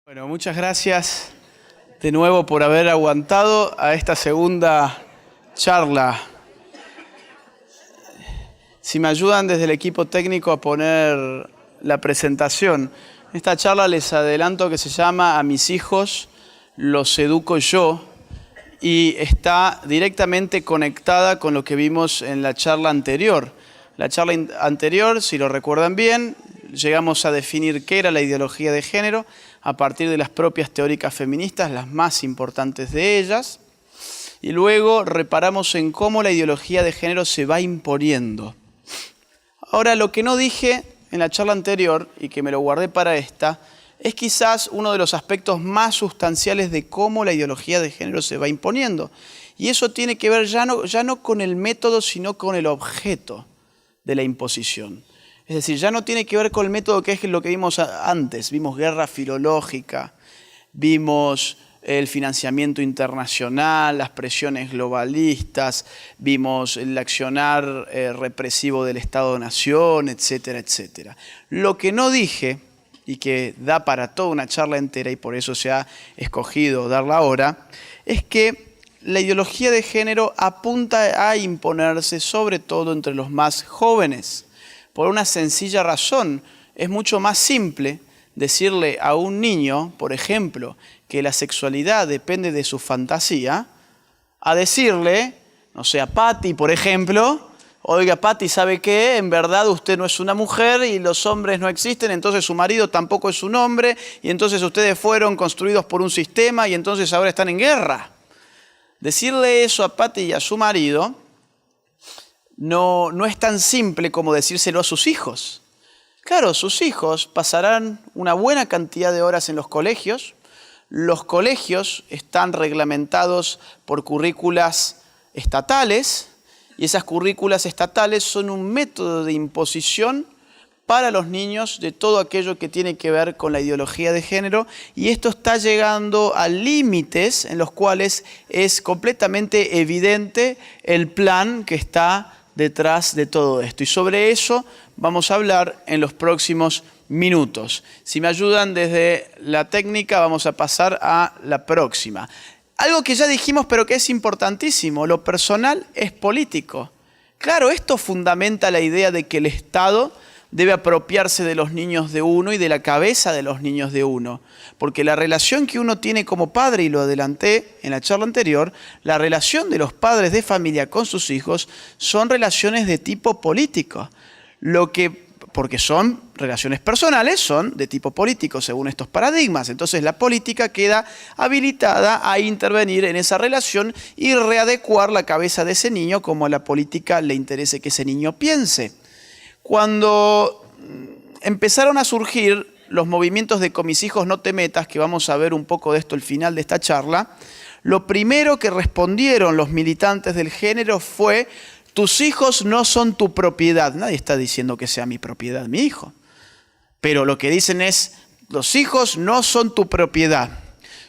Bueno, muchas gracias de nuevo por haber aguantado a esta segunda charla. Si me ayudan desde el equipo técnico a poner la presentación. Esta charla les adelanto que se llama A mis hijos los educo yo y está directamente conectada con lo que vimos en la charla anterior. La charla anterior, si lo recuerdan bien, llegamos a definir qué era la ideología de género a partir de las propias teóricas feministas, las más importantes de ellas, y luego reparamos en cómo la ideología de género se va imponiendo. Ahora, lo que no dije en la charla anterior, y que me lo guardé para esta, es quizás uno de los aspectos más sustanciales de cómo la ideología de género se va imponiendo. Y eso tiene que ver ya no con el método, sino con el objeto de la imposición. Es decir, ya no tiene que ver con el método, que es lo que vimos antes. Vimos guerra filológica, vimos el financiamiento internacional, las presiones globalistas, vimos el accionar represivo del Estado-Nación, etcétera, etcétera. Lo que no dije, y que da para toda una charla entera, y por eso se ha escogido darla ahora, es que la ideología de género apunta a imponerse sobre todo entre los más jóvenes. Por una sencilla razón, es mucho más simple decirle a un niño, por ejemplo, que la sexualidad depende de su fantasía, a decirle, no sé, a Patty, por ejemplo, oiga, Patty, ¿sabe qué? En verdad usted no es una mujer y los hombres no existen, entonces su marido tampoco es un hombre, y entonces ustedes fueron construidos por un sistema y entonces ahora están en guerra. Decirle eso a Patty y a su marido no es tan simple como decírselo a sus hijos. Claro, sus hijos pasarán una buena cantidad de horas en los colegios. Los colegios están reglamentados por currículas estatales y esas currículas estatales son un método de imposición para los niños de todo aquello que tiene que ver con la ideología de género, y esto está llegando a límites en los cuales es completamente evidente el plan que está detrás de todo esto. Y sobre eso vamos a hablar en los próximos minutos. Si me ayudan desde la técnica, vamos a pasar a la próxima. Algo que ya dijimos, pero que es importantísimo: lo personal es político. Claro, esto fundamenta la idea de que el Estado debe apropiarse de los niños de uno y de la cabeza de los niños de uno. Porque la relación que uno tiene como padre, y lo adelanté en la charla anterior, la relación de los padres de familia con sus hijos son relaciones de tipo político. Porque son relaciones personales, son de tipo político según estos paradigmas. Entonces la política queda habilitada a intervenir en esa relación y readecuar la cabeza de ese niño como a la política le interese que ese niño piense. Cuando empezaron a surgir los movimientos de Con mis hijos no te metas, que vamos a ver un poco de esto al final de esta charla, lo primero que respondieron los militantes del género fue: tus hijos no son tu propiedad. Nadie está diciendo que sea mi propiedad mi hijo, pero lo que dicen es: los hijos no son tu propiedad,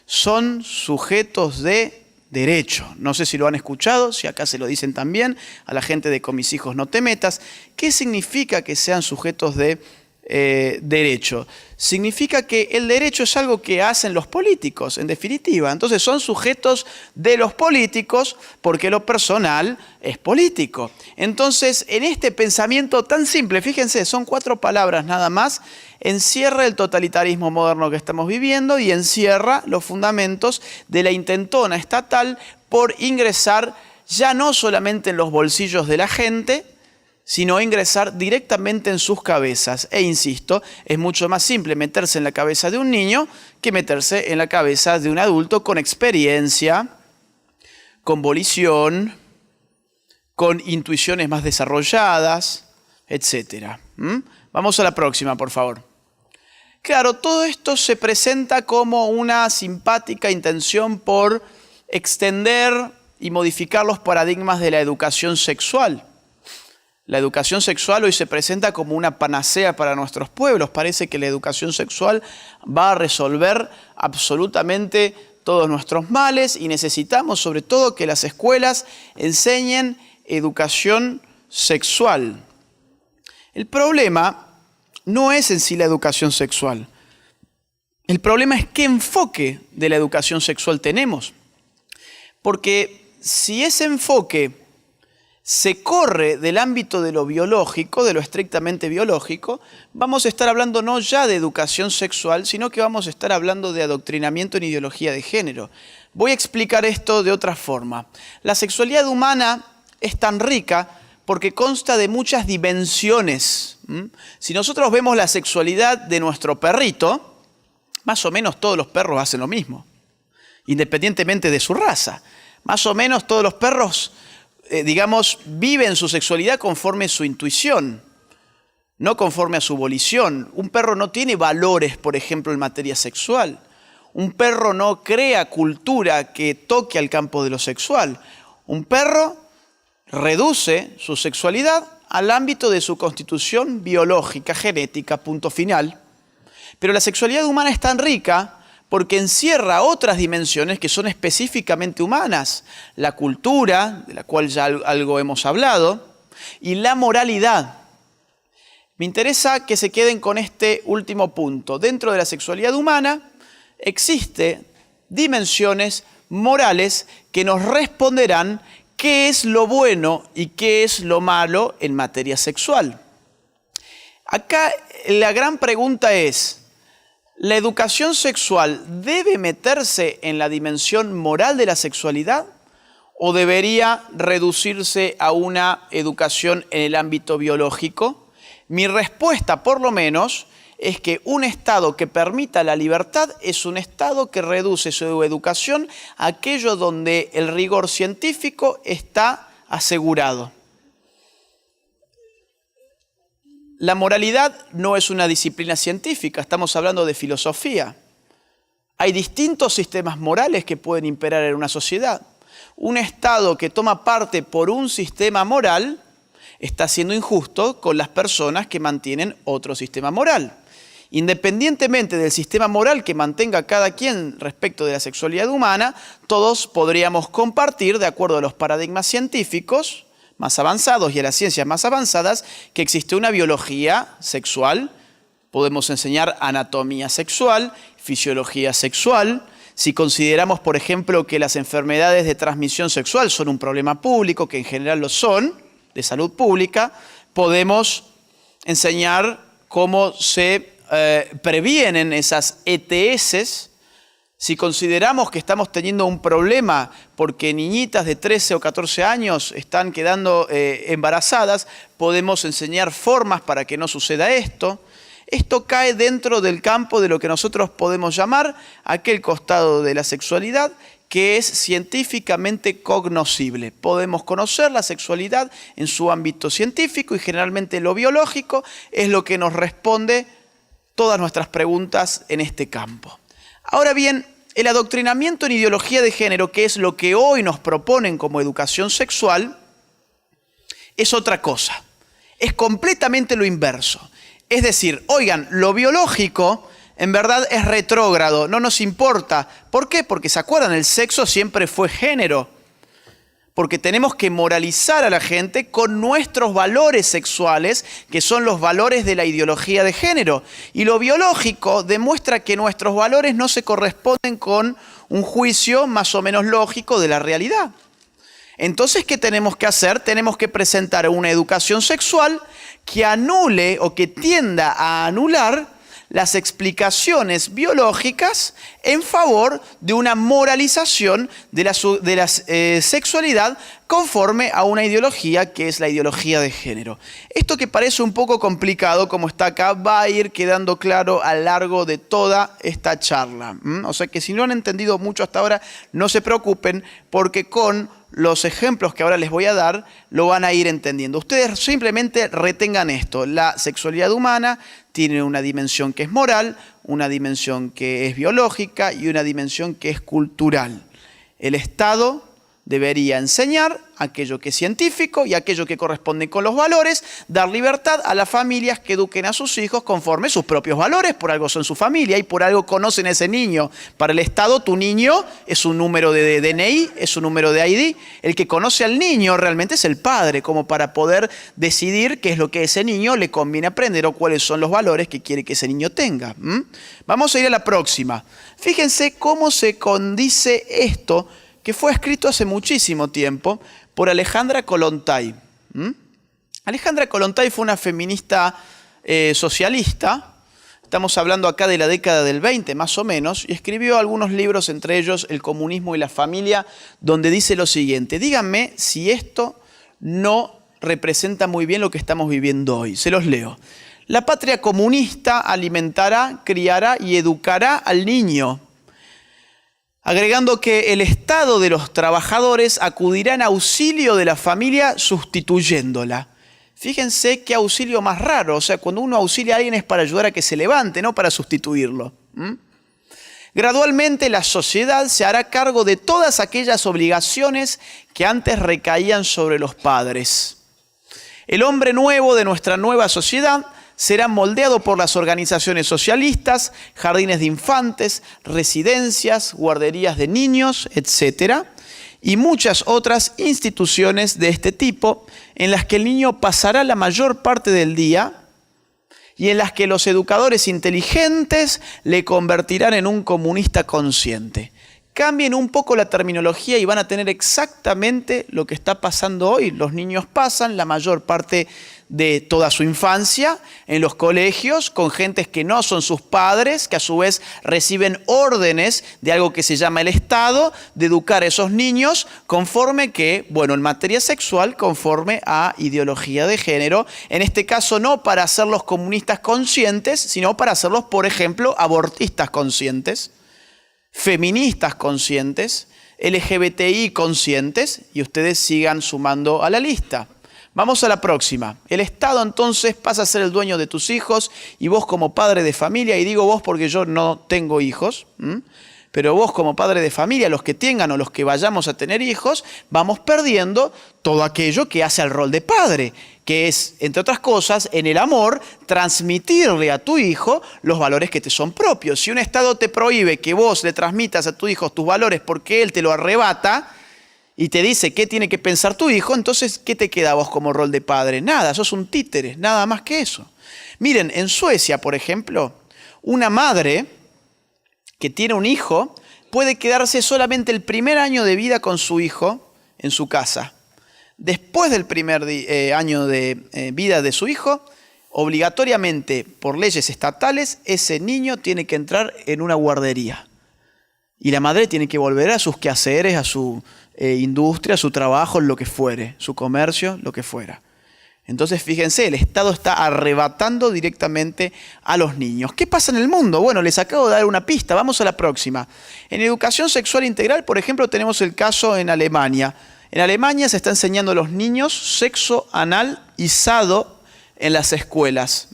son sujetos de derecho. No sé si lo han escuchado, si acá se lo dicen también a la gente de Con mis hijos no te metas. ¿Qué significa que sean sujetos de derecho? Significa que el derecho es algo que hacen los políticos, en definitiva. Entonces son sujetos de los políticos porque lo personal es político. Entonces, en este pensamiento tan simple, fíjense, son 4 palabras nada más, encierra el totalitarismo moderno que estamos viviendo y encierra los fundamentos de la intentona estatal por ingresar ya no solamente en los bolsillos de la gente, sino ingresar directamente en sus cabezas. E insisto, es mucho más simple meterse en la cabeza de un niño que meterse en la cabeza de un adulto con experiencia, con volición, con intuiciones más desarrolladas, etc. Vamos a la próxima, por favor. Claro, todo esto se presenta como una simpática intención por extender y modificar los paradigmas de la educación sexual. La educación sexual hoy se presenta como una panacea para nuestros pueblos. Parece que la educación sexual va a resolver absolutamente todos nuestros males y necesitamos sobre todo que las escuelas enseñen educación sexual. El problema no es en sí la educación sexual. El problema es qué enfoque de la educación sexual tenemos. Porque si ese enfoque se corre del ámbito de lo biológico, de lo estrictamente biológico, vamos a estar hablando no ya de educación sexual, sino que vamos a estar hablando de adoctrinamiento en ideología de género. Voy a explicar esto de otra forma. La sexualidad humana es tan rica porque consta de muchas dimensiones. Si nosotros vemos la sexualidad de nuestro perrito, más o menos todos los perros hacen lo mismo, independientemente de su raza. Más o menos todos los perros viven su sexualidad conforme a su intuición, no conforme a su volición. Un perro no tiene valores, por ejemplo, en materia sexual. Un perro no crea cultura que toque al campo de lo sexual. Un perro reduce su sexualidad al ámbito de su constitución biológica, genética, punto final. Pero la sexualidad humana es tan rica porque encierra otras dimensiones que son específicamente humanas. La cultura, de la cual ya algo hemos hablado, y la moralidad. Me interesa que se queden con este último punto. Dentro de la sexualidad humana existen dimensiones morales que nos responderán qué es lo bueno y qué es lo malo en materia sexual. Acá la gran pregunta es: ¿la educación sexual debe meterse en la dimensión moral de la sexualidad o debería reducirse a una educación en el ámbito biológico? Mi respuesta, por lo menos, es que un Estado que permita la libertad es un Estado que reduce su educación a aquello donde el rigor científico está asegurado. La moralidad no es una disciplina científica, estamos hablando de filosofía. Hay distintos sistemas morales que pueden imperar en una sociedad. Un Estado que toma parte por un sistema moral está siendo injusto con las personas que mantienen otro sistema moral. Independientemente del sistema moral que mantenga cada quien respecto de la sexualidad humana, todos podríamos compartir, de acuerdo a los paradigmas científicos más avanzados y a las ciencias más avanzadas, que existe una biología sexual. Podemos enseñar anatomía sexual, fisiología sexual. Si consideramos, por ejemplo, que las enfermedades de transmisión sexual son un problema público, que en general lo son, de salud pública, podemos enseñar cómo se previenen esas ETS. Si consideramos que estamos teniendo un problema porque niñitas de 13 o 14 años están quedando embarazadas, podemos enseñar formas para que no suceda esto. Esto cae dentro del campo de lo que nosotros podemos llamar aquel costado de la sexualidad que es científicamente cognoscible. Podemos conocer la sexualidad en su ámbito científico y generalmente lo biológico es lo que nos responde todas nuestras preguntas en este campo. Ahora bien, el adoctrinamiento en ideología de género, que es lo que hoy nos proponen como educación sexual, es otra cosa. Es completamente lo inverso. Es decir, oigan, lo biológico en verdad es retrógrado, no nos importa. ¿Por qué? Porque se acuerdan, el sexo siempre fue género. Porque tenemos que moralizar a la gente con nuestros valores sexuales, que son los valores de la ideología de género. Y lo biológico demuestra que nuestros valores no se corresponden con un juicio más o menos lógico de la realidad. Entonces, ¿qué tenemos que hacer? Tenemos que presentar una educación sexual que anule o que tienda a anular las explicaciones biológicas en favor de una moralización de la sexualidad conforme a una ideología que es la ideología de género. Esto que parece un poco complicado como está acá va a ir quedando claro a lo largo de toda esta charla. O sea que si no han entendido mucho hasta ahora, no se preocupen porque con los ejemplos que ahora les voy a dar lo van a ir entendiendo. Ustedes simplemente retengan esto. La sexualidad humana tiene una dimensión que es moral, una dimensión que es biológica y una dimensión que es cultural. El Estado debería enseñar aquello que es científico y aquello que corresponde con los valores, dar libertad a las familias que eduquen a sus hijos conforme sus propios valores, por algo son su familia y por algo conocen a ese niño. Para el Estado, tu niño es un número de DNI, es un número de ID. El que conoce al niño realmente es el padre, como para poder decidir qué es lo que a ese niño le conviene aprender o cuáles son los valores que quiere que ese niño tenga. Vamos a ir a la próxima. Fíjense cómo se condice esto que fue escrito hace muchísimo tiempo por Alejandra Kollontai. Alejandra Kollontai fue una feminista socialista, estamos hablando acá de la década del 20 más o menos, y escribió algunos libros, entre ellos El comunismo y la familia, donde dice lo siguiente: díganme si esto no representa muy bien lo que estamos viviendo hoy. Se los leo. La patria comunista alimentará, criará y educará al niño, agregando que el Estado de los trabajadores acudirá en auxilio de la familia sustituyéndola. Fíjense qué auxilio más raro, o sea, cuando uno auxilia a alguien es para ayudar a que se levante, no para sustituirlo. Gradualmente la sociedad se hará cargo de todas aquellas obligaciones que antes recaían sobre los padres. El hombre nuevo de nuestra nueva sociedad será moldeado por las organizaciones socialistas, jardines de infantes, residencias, guarderías de niños, etc. y muchas otras instituciones de este tipo en las que el niño pasará la mayor parte del día y en las que los educadores inteligentes le convertirán en un comunista consciente. Cambien un poco la terminología y van a tener exactamente lo que está pasando hoy. Los niños pasan la mayor parte de toda su infancia en los colegios con gentes que no son sus padres, que a su vez reciben órdenes de algo que se llama el Estado, de educar a esos niños conforme que, bueno, en materia sexual, conforme a ideología de género. En este caso no para hacerlos comunistas conscientes, sino para hacerlos, por ejemplo, abortistas conscientes, feministas conscientes, LGBTI conscientes, y ustedes sigan sumando a la lista. Vamos a la próxima. El Estado entonces pasa a ser el dueño de tus hijos y vos como padre de familia, y digo vos porque yo no tengo hijos, pero vos como padre de familia, los que tengan o los que vayamos a tener hijos, vamos perdiendo todo aquello que hace al rol de padre, que es, entre otras cosas, en el amor, transmitirle a tu hijo los valores que te son propios. Si un Estado te prohíbe que vos le transmitas a tu hijo tus valores porque él te lo arrebata y te dice qué tiene que pensar tu hijo, entonces, ¿qué te queda a vos como rol de padre? Nada, sos un títere, nada más que eso. Miren, en Suecia, por ejemplo, una madre que tiene un hijo puede quedarse solamente el primer año de vida con su hijo en su casa. Después del primer año de vida de su hijo, obligatoriamente, por leyes estatales, ese niño tiene que entrar en una guardería. Y la madre tiene que volver a sus quehaceres, a su industria, a su trabajo, lo que fuere, su comercio, lo que fuera. Entonces, fíjense, el Estado está arrebatando directamente a los niños. ¿Qué pasa en el mundo? Bueno, les acabo de dar una pista, vamos a la próxima. En educación sexual integral, por ejemplo, tenemos el caso en Alemania. En Alemania se está enseñando a los niños sexo anal y sado en las escuelas.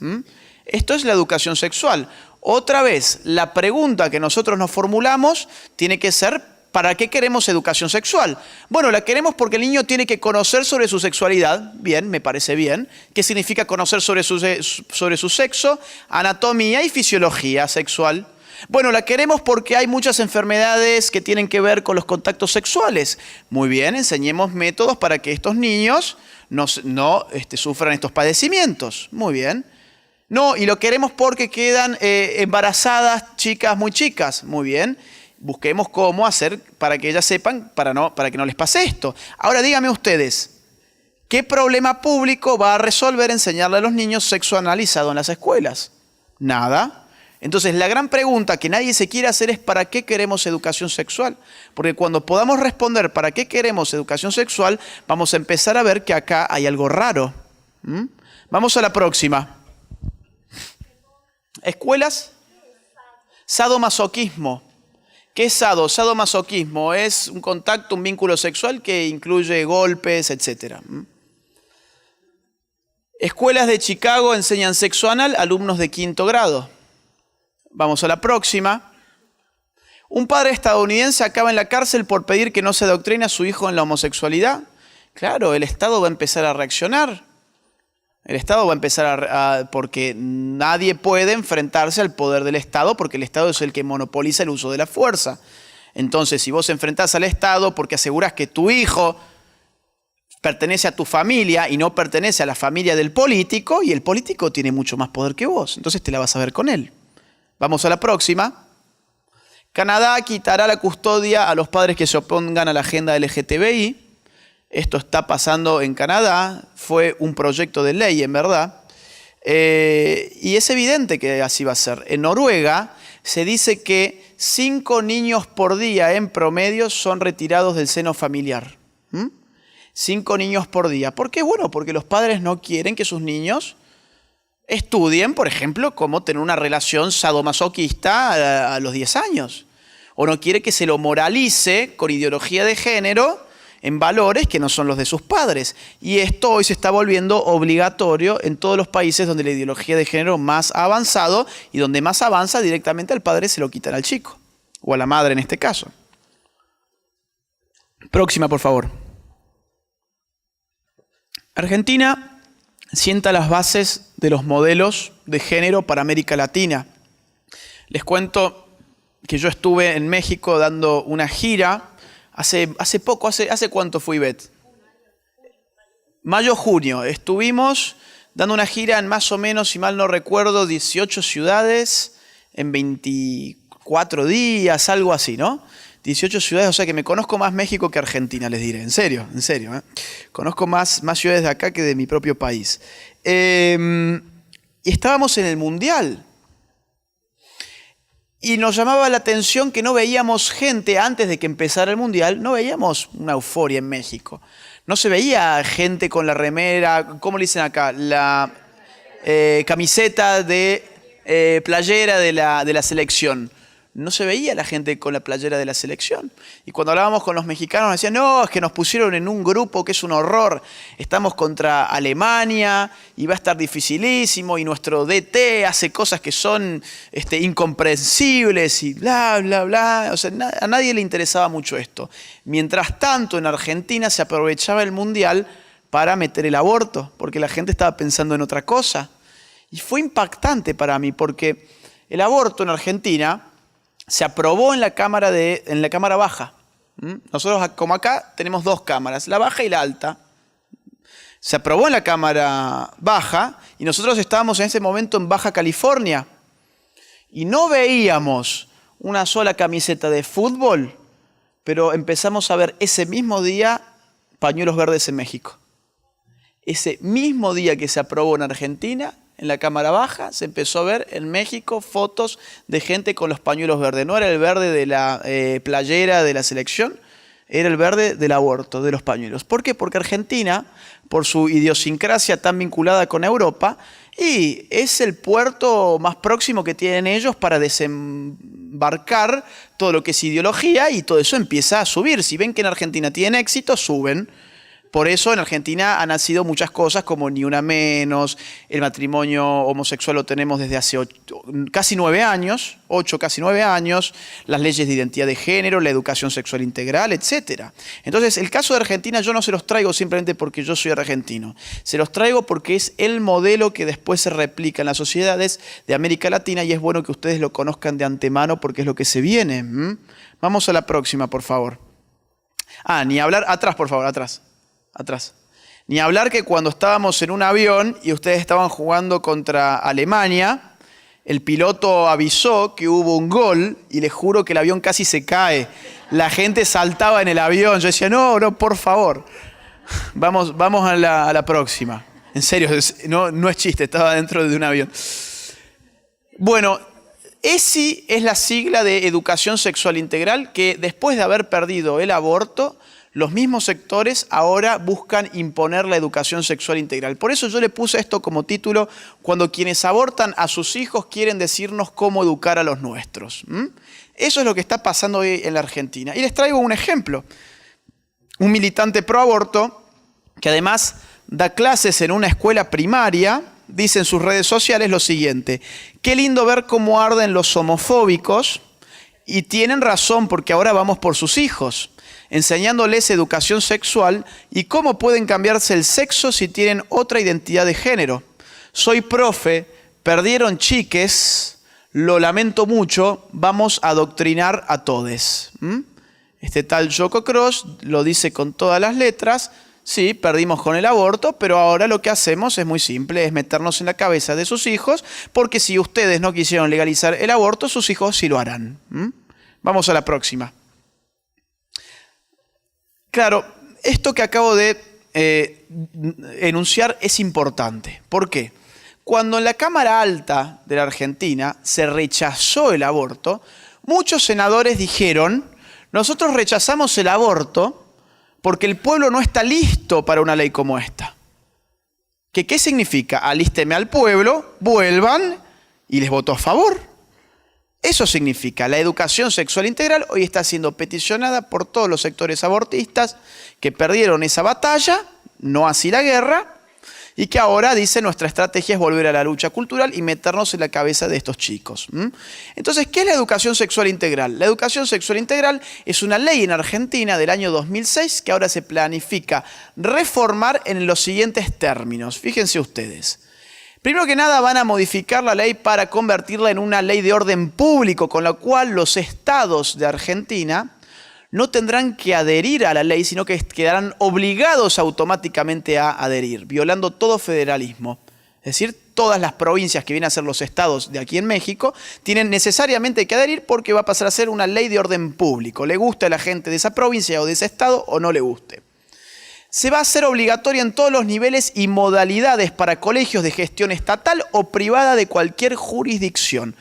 Esto es la educación sexual. Otra vez, la pregunta que nosotros nos formulamos tiene que ser: ¿para qué queremos educación sexual? Bueno, la queremos porque el niño tiene que conocer sobre su sexualidad. Bien, me parece bien. ¿Qué significa conocer sobre su sexo? Anatomía y fisiología sexual. Bueno, la queremos porque hay muchas enfermedades que tienen que ver con los contactos sexuales. Muy bien, enseñemos métodos para que estos niños no sufran estos padecimientos. Muy bien. No, y lo queremos porque quedan embarazadas chicas muy chicas. Muy bien. Busquemos cómo hacer para que ellas sepan, para que no les pase esto. Ahora díganme ustedes, ¿qué problema público va a resolver enseñarle a los niños sexo analizado en las escuelas? Nada. Entonces la gran pregunta que nadie se quiere hacer es: ¿para qué queremos educación sexual? Porque cuando podamos responder ¿para qué queremos educación sexual?, vamos a empezar a ver que acá hay algo raro. Vamos a la próxima. Escuelas. Sadomasoquismo. ¿Qué es sado? Sadomasoquismo es un contacto, un vínculo sexual que incluye golpes, etc. Escuelas de Chicago enseñan sexo anal a alumnos de 5º grado. Vamos a la próxima. Un padre estadounidense acaba en la cárcel por pedir que no se adoctrine a su hijo en la homosexualidad. Claro, el Estado va a empezar a reaccionar. El Estado va a empezar porque nadie puede enfrentarse al poder del Estado porque el Estado es el que monopoliza el uso de la fuerza. Entonces, si vos enfrentás al Estado porque asegurás que tu hijo pertenece a tu familia y no pertenece a la familia del político, y el político tiene mucho más poder que vos, entonces te la vas a ver con él. Vamos a la próxima. Canadá quitará la custodia a los padres que se opongan a la agenda LGTBI. Esto está pasando en Canadá, fue un proyecto de ley en verdad, y es evidente que así va a ser. En Noruega se dice que 5 niños por día en promedio son retirados del seno familiar. 5 niños por día. ¿Por qué? Bueno, porque los padres no quieren que sus niños estudien, por ejemplo, cómo tener una relación sadomasoquista a los 10 años. O no quiere que se lo moralice con ideología de género en valores que no son los de sus padres. Y esto hoy se está volviendo obligatorio en todos los países donde la ideología de género más ha avanzado y donde más avanza directamente al padre se lo quitan al chico, o a la madre en este caso. Próxima, por favor. Argentina sienta las bases de los modelos de género para América Latina. Les cuento que yo estuve en México dando una gira hace poco, ¿hace cuánto fue, Ivette? Mayo, junio. Estuvimos dando una gira en más o menos, si mal no recuerdo, 18 ciudades en 24 días, algo así, ¿no? 18 ciudades, o sea que me conozco más México que Argentina, les diré. En serio, ¿eh? Conozco más ciudades de acá que de mi propio país. Y estábamos en el Mundial. Y nos llamaba la atención que no veíamos gente, antes de que empezara el Mundial, no veíamos una euforia en México. No se veía gente con la remera, ¿cómo le dicen acá? La camiseta de playera de la selección. No se veía la gente con la playera de la selección. Y cuando hablábamos con los mexicanos nos decían, no, es que nos pusieron en un grupo que es un horror. Estamos contra Alemania y va a estar dificilísimo y nuestro DT hace cosas que son incomprensibles y bla, bla, bla. O sea, a nadie le interesaba mucho esto. Mientras tanto, en Argentina se aprovechaba el Mundial para meter el aborto, porque la gente estaba pensando en otra cosa. Y fue impactante para mí, porque el aborto en Argentina se aprobó en la cámara baja. Nosotros, como acá, tenemos 2 cámaras, la baja y la alta. Se aprobó en la cámara baja y nosotros estábamos en ese momento en Baja California y no veíamos una sola camiseta de fútbol, pero empezamos a ver ese mismo día pañuelos verdes en México. Ese mismo día que se aprobó en Argentina, en la cámara baja, se empezó a ver en México fotos de gente con los pañuelos verdes. No era el verde de la playera de la selección, era el verde del aborto, de los pañuelos. ¿Por qué? Porque Argentina, por su idiosincrasia tan vinculada con Europa, y es el puerto más próximo que tienen ellos para desembarcar todo lo que es ideología, y todo eso empieza a subir. Si ven que en Argentina tienen éxito, suben. Por eso en Argentina han nacido muchas cosas como Ni Una Menos, el matrimonio homosexual lo tenemos desde hace casi 9 años, 8, casi 9 años, las leyes de identidad de género, la educación sexual integral, etc. Entonces, el caso de Argentina yo no se los traigo simplemente porque yo soy argentino, se los traigo porque es el modelo que después se replica en las sociedades de América Latina y es bueno que ustedes lo conozcan de antemano porque es lo que se viene. Vamos a la próxima, por favor. Ni hablar, atrás, por favor, atrás. Ni hablar que cuando estábamos en un avión y ustedes estaban jugando contra Alemania, el piloto avisó que hubo un gol y les juro que el avión casi se cae. La gente saltaba en el avión. Yo decía, no, por favor. Vamos a la próxima. En serio, no es chiste, estaba dentro de un avión. Bueno, ESI es la sigla de Educación Sexual Integral que después de haber perdido el aborto, los mismos sectores ahora buscan imponer la educación sexual integral. Por eso yo le puse esto como título, cuando quienes abortan a sus hijos quieren decirnos cómo educar a los nuestros. Eso es lo que está pasando hoy en la Argentina. Y les traigo un ejemplo. Un militante pro aborto, que además da clases en una escuela primaria, dice en sus redes sociales lo siguiente: qué lindo ver cómo arden los homofóbicos Y tienen razón porque ahora vamos por sus hijos, enseñándoles educación sexual y cómo pueden cambiarse el sexo si tienen otra identidad de género. Soy profe, perdieron chiques, lo lamento mucho, vamos a adoctrinar a todes. Este tal Yoko Cross lo dice con todas las letras. Sí, perdimos con el aborto, pero ahora lo que hacemos es muy simple, es meternos en la cabeza de sus hijos, porque si ustedes no quisieron legalizar el aborto, sus hijos sí lo harán. Vamos a la próxima. Claro, esto que acabo de enunciar es importante. ¿Por qué? Cuando en la Cámara Alta de la Argentina se rechazó el aborto, muchos senadores dijeron, nosotros rechazamos el aborto porque el pueblo no está listo para una ley como esta. ¿Qué significa? Alísteme al pueblo, vuelvan y les voto a favor. Eso significa, la educación sexual integral hoy está siendo peticionada por todos los sectores abortistas que perdieron esa batalla, no así la guerra, y que ahora dice nuestra estrategia es volver a la lucha cultural y meternos en la cabeza de estos chicos. Entonces, ¿qué es la educación sexual integral? La educación sexual integral es una ley en Argentina del año 2006 que ahora se planifica reformar en los siguientes términos. Fíjense ustedes. Primero que nada van a modificar la ley para convertirla en una ley de orden público, con la cual los estados de Argentina no tendrán que adherir a la ley, sino que quedarán obligados automáticamente a adherir, violando todo federalismo. Es decir, todas las provincias que vienen a ser los estados de aquí en México tienen necesariamente que adherir porque va a pasar a ser una ley de orden público. Le guste a la gente de esa provincia o de ese estado o no le guste. Se va a hacer obligatoria en todos los niveles y modalidades para colegios de gestión estatal o privada de cualquier jurisdicción.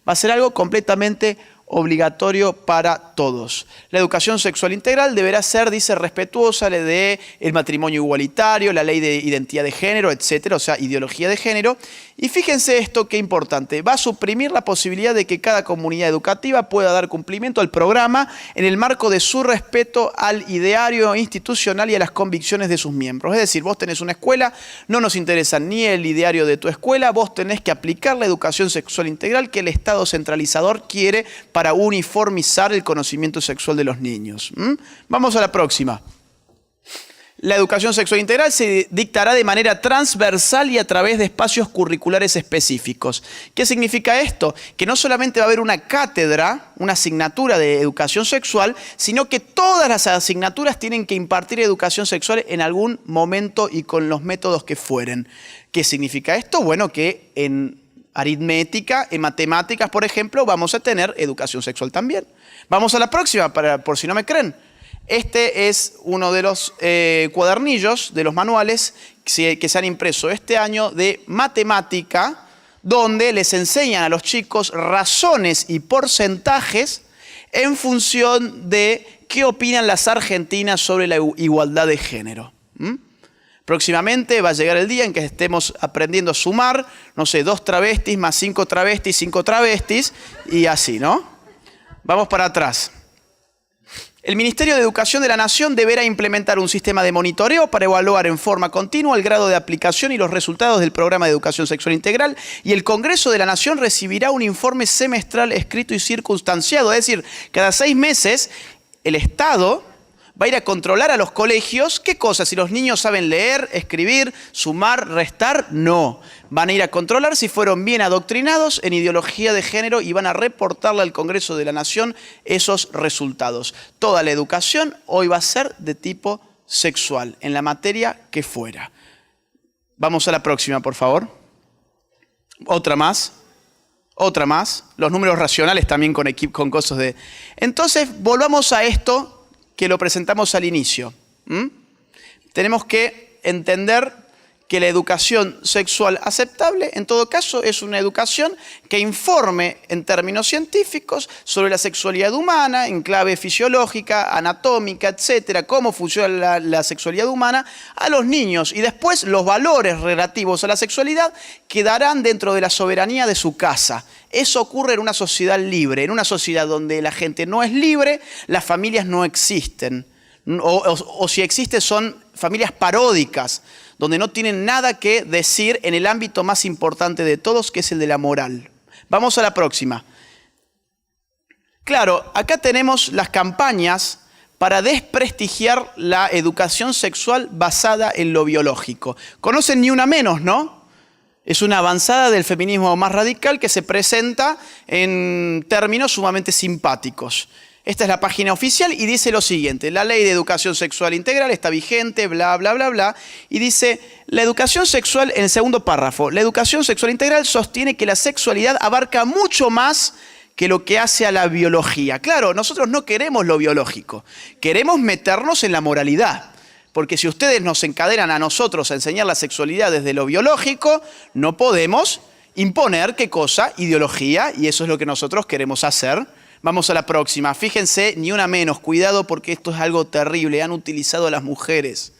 Va a ser algo completamente obligatorio para todos. La educación sexual integral deberá ser, dice, respetuosa del matrimonio igualitario, la ley de identidad de género, etcétera, o sea, ideología de género. Y fíjense esto qué importante, va a suprimir la posibilidad de que cada comunidad educativa pueda dar cumplimiento al programa en el marco de su respeto al ideario institucional y a las convicciones de sus miembros. Es decir, vos tenés una escuela, no nos interesa ni el ideario de tu escuela, vos tenés que aplicar la educación sexual integral que el Estado centralizador quiere para uniformizar el conocimiento sexual de los niños. Vamos a la próxima. La educación sexual integral se dictará de manera transversal y a través de espacios curriculares específicos. ¿Qué significa esto? Que no solamente va a haber una cátedra, una asignatura de educación sexual, sino que todas las asignaturas tienen que impartir educación sexual en algún momento y con los métodos que fueren. ¿Qué significa esto? Bueno, que en aritmética, en matemáticas, por ejemplo, vamos a tener educación sexual también. Vamos a la próxima, por si no me creen. Este es uno de los cuadernillos, de los manuales que se han impreso este año de matemática, donde les enseñan a los chicos razones y porcentajes en función de qué opinan las argentinas sobre la igualdad de género. Próximamente va a llegar el día en que estemos aprendiendo a sumar, no sé, 2 travestis más 5 travestis, 5 travestis, y así, ¿no? Vamos para atrás. El Ministerio de Educación de la Nación deberá implementar un sistema de monitoreo para evaluar en forma continua el grado de aplicación y los resultados del programa de educación sexual integral, y el Congreso de la Nación recibirá un informe semestral escrito y circunstanciado, es decir, cada 6 meses el Estado va a ir a controlar a los colegios. ¿Qué cosa? Si los niños saben leer, escribir, sumar, restar, no. Van a ir a controlar si fueron bien adoctrinados en ideología de género y van a reportarle al Congreso de la Nación esos resultados. Toda la educación hoy va a ser de tipo sexual, en la materia que fuera. Vamos a la próxima, por favor. Otra más. Otra más. Los números racionales también con cosas de... Entonces, volvamos a esto que lo presentamos al inicio. Tenemos que entender que la educación sexual aceptable, en todo caso, es una educación que informe en términos científicos sobre la sexualidad humana, en clave fisiológica, anatómica, etcétera, cómo funciona la sexualidad humana a los niños. Y después los valores relativos a la sexualidad quedarán dentro de la soberanía de su casa. Eso ocurre en una sociedad libre, en una sociedad donde la gente no es libre, las familias no existen. O si existen son familias paródicas, donde no tienen nada que decir en el ámbito más importante de todos, que es el de la moral. Vamos a la próxima. Claro, acá tenemos las campañas para desprestigiar la educación sexual basada en lo biológico. Conocen Ni Una Menos, ¿no? Es una avanzada del feminismo más radical que se presenta en términos sumamente simpáticos. Esta es la página oficial y dice lo siguiente: la ley de educación sexual integral está vigente, bla, bla, bla, bla. Y dice, la educación sexual, en el segundo párrafo, la educación sexual integral sostiene que la sexualidad abarca mucho más que lo que hace a la biología. Claro, nosotros no queremos lo biológico, queremos meternos en la moralidad. Porque si ustedes nos encadenan a nosotros a enseñar la sexualidad desde lo biológico, no podemos imponer qué cosa, ideología, y eso es lo que nosotros queremos hacer. Vamos a la próxima. Fíjense, Ni Una Menos, cuidado porque esto es algo terrible. Han utilizado a las mujeres.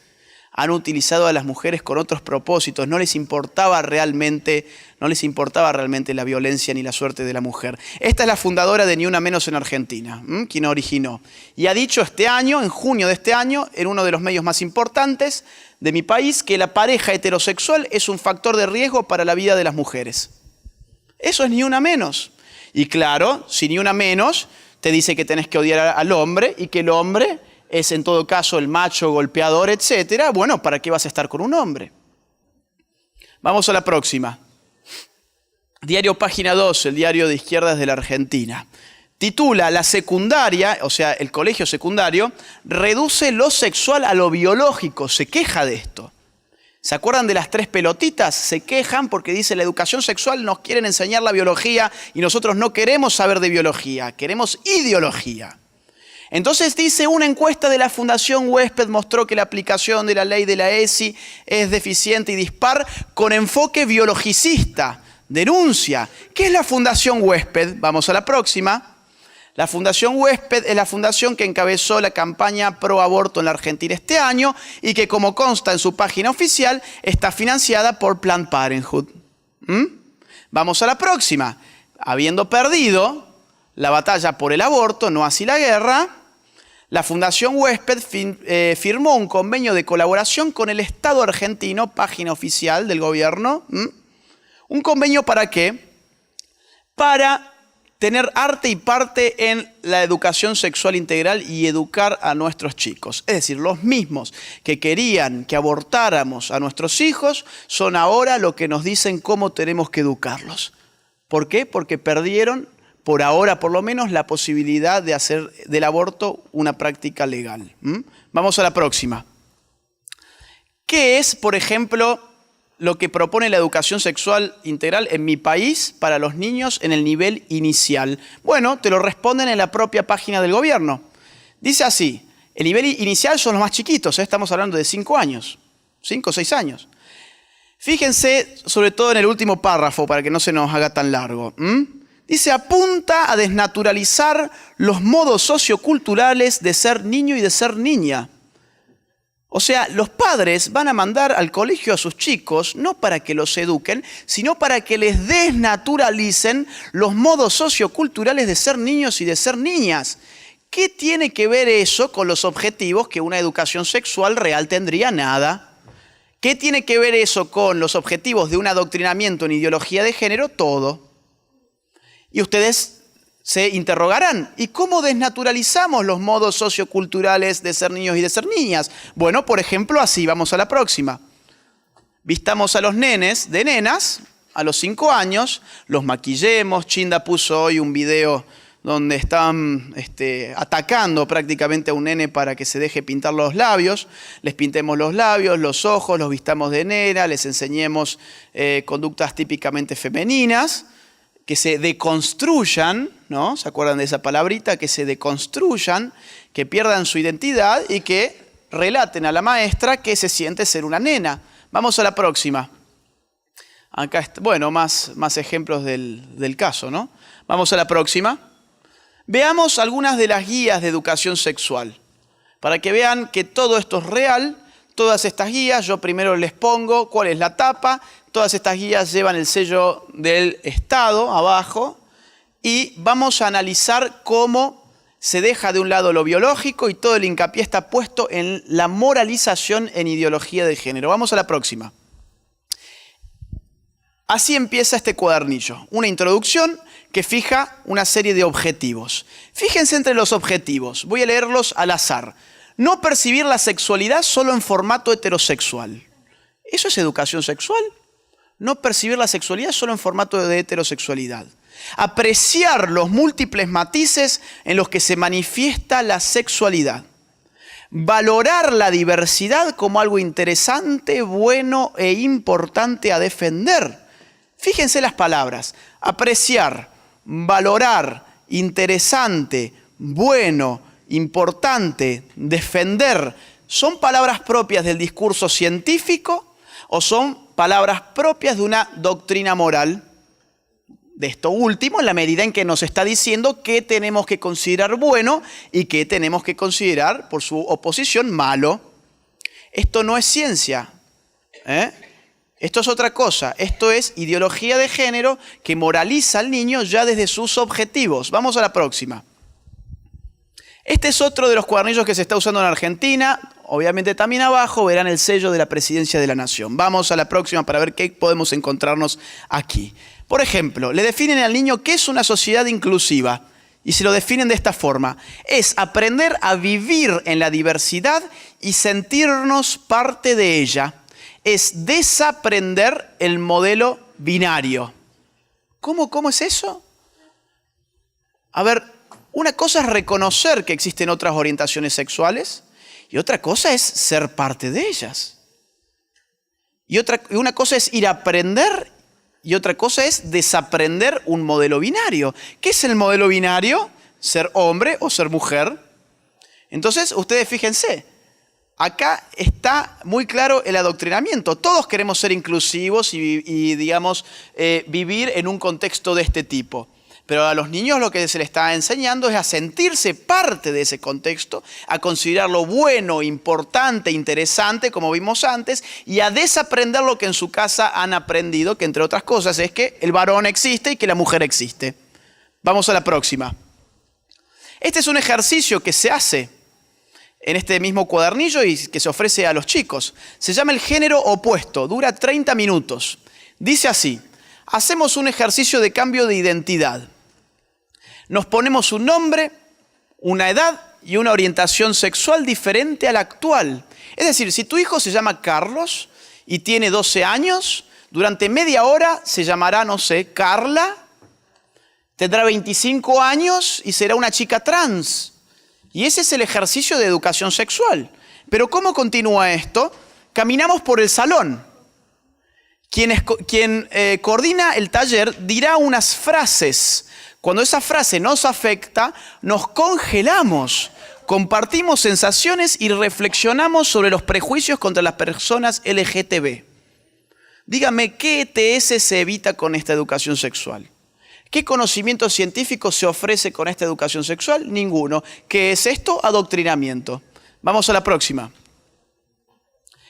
Han utilizado a las mujeres con otros propósitos. No les importaba realmente la violencia ni la suerte de la mujer. Esta es la fundadora de Ni Una Menos en Argentina, quien originó. Y ha dicho este año, en junio de este año, en uno de los medios más importantes de mi país, que la pareja heterosexual es un factor de riesgo para la vida de las mujeres. Eso es Ni Una Menos. Y claro, si Ni Una Menos te dice que tenés que odiar al hombre y que el hombre es en todo caso el macho golpeador, etcétera, bueno, ¿para qué vas a estar con un hombre? Vamos a la próxima. Diario Página 2, el diario de izquierdas de la Argentina. Titula, la secundaria, o sea, el colegio secundario, reduce lo sexual a lo biológico. Se queja de esto. ¿Se acuerdan de las 3 pelotitas? Se quejan porque dice la educación sexual nos quieren enseñar la biología y nosotros no queremos saber de biología, queremos ideología. Entonces dice, una encuesta de la Fundación Huésped mostró que la aplicación de la ley de la ESI es deficiente y dispar con enfoque biologicista. Denuncia. ¿Qué es la Fundación Huésped? Vamos a la próxima. La Fundación Huésped es la fundación que encabezó la campaña pro aborto en la Argentina este año y que, como consta en su página oficial, está financiada por Planned Parenthood. Vamos a la próxima. Habiendo perdido la batalla por el aborto, no así la guerra, la Fundación Huésped firmó un convenio de colaboración con el Estado argentino, página oficial del gobierno. ¿Un convenio para qué? Para tener arte y parte en la educación sexual integral y educar a nuestros chicos. Es decir, los mismos que querían que abortáramos a nuestros hijos son ahora los que nos dicen cómo tenemos que educarlos. ¿Por qué? Porque perdieron, por ahora por lo menos, la posibilidad de hacer del aborto una práctica legal. Vamos a la próxima. ¿Qué es, por ejemplo, lo que propone la educación sexual integral en mi país para los niños en el nivel inicial? Bueno, te lo responden en la propia página del gobierno. Dice así, el nivel inicial son los más chiquitos, estamos hablando de 5 años, 5 o 6 años. Fíjense sobre todo en el último párrafo para que no se nos haga tan largo. Dice, apunta a desnaturalizar los modos socioculturales de ser niño y de ser niña. O sea, los padres van a mandar al colegio a sus chicos no para que los eduquen, sino para que les desnaturalicen los modos socioculturales de ser niños y de ser niñas. ¿Qué tiene que ver eso con los objetivos que una educación sexual real tendría? Nada. ¿Qué tiene que ver eso con los objetivos de un adoctrinamiento en ideología de género? Todo. Y ustedes se interrogarán, ¿y cómo desnaturalizamos los modos socioculturales de ser niños y de ser niñas? Bueno, por ejemplo, así, vamos a la próxima. Vistamos a los nenes de nenas a los 5 años, los maquillemos. Chinda puso hoy un video donde están atacando prácticamente a un nene para que se deje pintar los labios. Les pintemos los labios, los ojos, los vistamos de nena, les enseñemos conductas típicamente femeninas, que se deconstruyan, ¿no? ¿Se acuerdan de esa palabrita? Que se deconstruyan, que pierdan su identidad y que relaten a la maestra que se siente ser una nena. Vamos a la próxima. Acá está, bueno, más ejemplos del caso, ¿no? Vamos a la próxima. Veamos algunas de las guías de educación sexual, para que vean que todo esto es real. Todas estas guías, yo primero les pongo cuál es la tapa. Todas estas guías llevan el sello del Estado abajo y vamos a analizar cómo se deja de un lado lo biológico y todo el hincapié está puesto en la moralización en ideología de género. Vamos a la próxima. Así empieza este cuadernillo. Una introducción que fija una serie de objetivos. Fíjense entre los objetivos. Voy a leerlos al azar. No percibir la sexualidad solo en formato heterosexual. ¿Eso es educación sexual? No percibir la sexualidad solo en formato de heterosexualidad. Apreciar los múltiples matices en los que se manifiesta la sexualidad. Valorar la diversidad como algo interesante, bueno e importante a defender. Fíjense las palabras. Apreciar, valorar, interesante, bueno, importante, defender. ¿Son palabras propias del discurso científico o son palabras propias de una doctrina moral? De esto último, en la medida en que nos está diciendo qué tenemos que considerar bueno y qué tenemos que considerar, por su oposición, malo. Esto no es ciencia, Esto es otra cosa. Esto es ideología de género que moraliza al niño ya desde sus objetivos. Vamos a la próxima. Este es otro de los cuadernillos que se está usando en Argentina. Obviamente también abajo verán el sello de la Presidencia de la Nación. Vamos a la próxima para ver qué podemos encontrarnos aquí. Por ejemplo, le definen al niño qué es una sociedad inclusiva y se lo definen de esta forma. Es aprender a vivir en la diversidad y sentirnos parte de ella. Es desaprender el modelo binario. ¿Cómo es eso? A ver, una cosa es reconocer que existen otras orientaciones sexuales y otra cosa es ser parte de ellas. Y una cosa es ir a aprender y otra cosa es desaprender un modelo binario. ¿Qué es el modelo binario? Ser hombre o ser mujer. Entonces, ustedes fíjense, acá está muy claro el adoctrinamiento. Todos queremos ser inclusivos y digamos, vivir en un contexto de este tipo. Pero a los niños lo que se les está enseñando es a sentirse parte de ese contexto, a considerarlo bueno, importante, interesante, como vimos antes, y a desaprender lo que en su casa han aprendido, que entre otras cosas es que el varón existe y que la mujer existe. Vamos a la próxima. Este es un ejercicio que se hace en este mismo cuadernillo y que se ofrece a los chicos. Se llama el género opuesto, dura 30 minutos. Dice así: hacemos un ejercicio de cambio de identidad. Nos ponemos un nombre, una edad y una orientación sexual diferente a la actual. Es decir, si tu hijo se llama Carlos y tiene 12 años, durante media hora se llamará, no sé, Carla, tendrá 25 años y será una chica trans. Y ese es el ejercicio de educación sexual. Pero ¿cómo continúa esto? Caminamos por el salón. Quien coordina el taller dirá unas frases. Cuando esa frase nos afecta, nos congelamos, compartimos sensaciones y reflexionamos sobre los prejuicios contra las personas LGTB. Dígame, ¿qué ETS se evita con esta educación sexual? ¿Qué conocimiento científico se ofrece con esta educación sexual? Ninguno. ¿Qué es esto? Adoctrinamiento. Vamos a la próxima.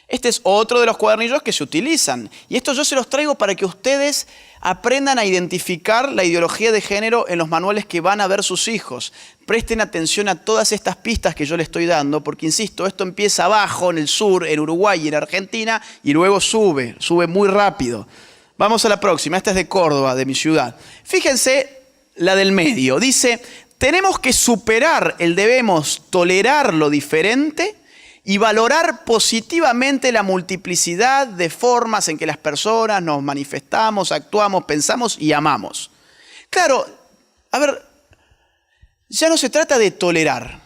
Este es otro de los cuadernillos que se utilizan. Y esto yo se los traigo para que ustedes aprendan a identificar la ideología de género en los manuales que van a ver sus hijos. Presten atención a todas estas pistas que yo les estoy dando, porque insisto, esto empieza abajo, en el sur, en Uruguay y en Argentina, y luego sube muy rápido. Vamos a la próxima. Esta es de Córdoba, de mi ciudad. Fíjense la del medio. Dice, tenemos que superar el debemos tolerar lo diferente y valorar positivamente la multiplicidad de formas en que las personas nos manifestamos, actuamos, pensamos y amamos. Claro, a ver, ya no se trata de tolerar.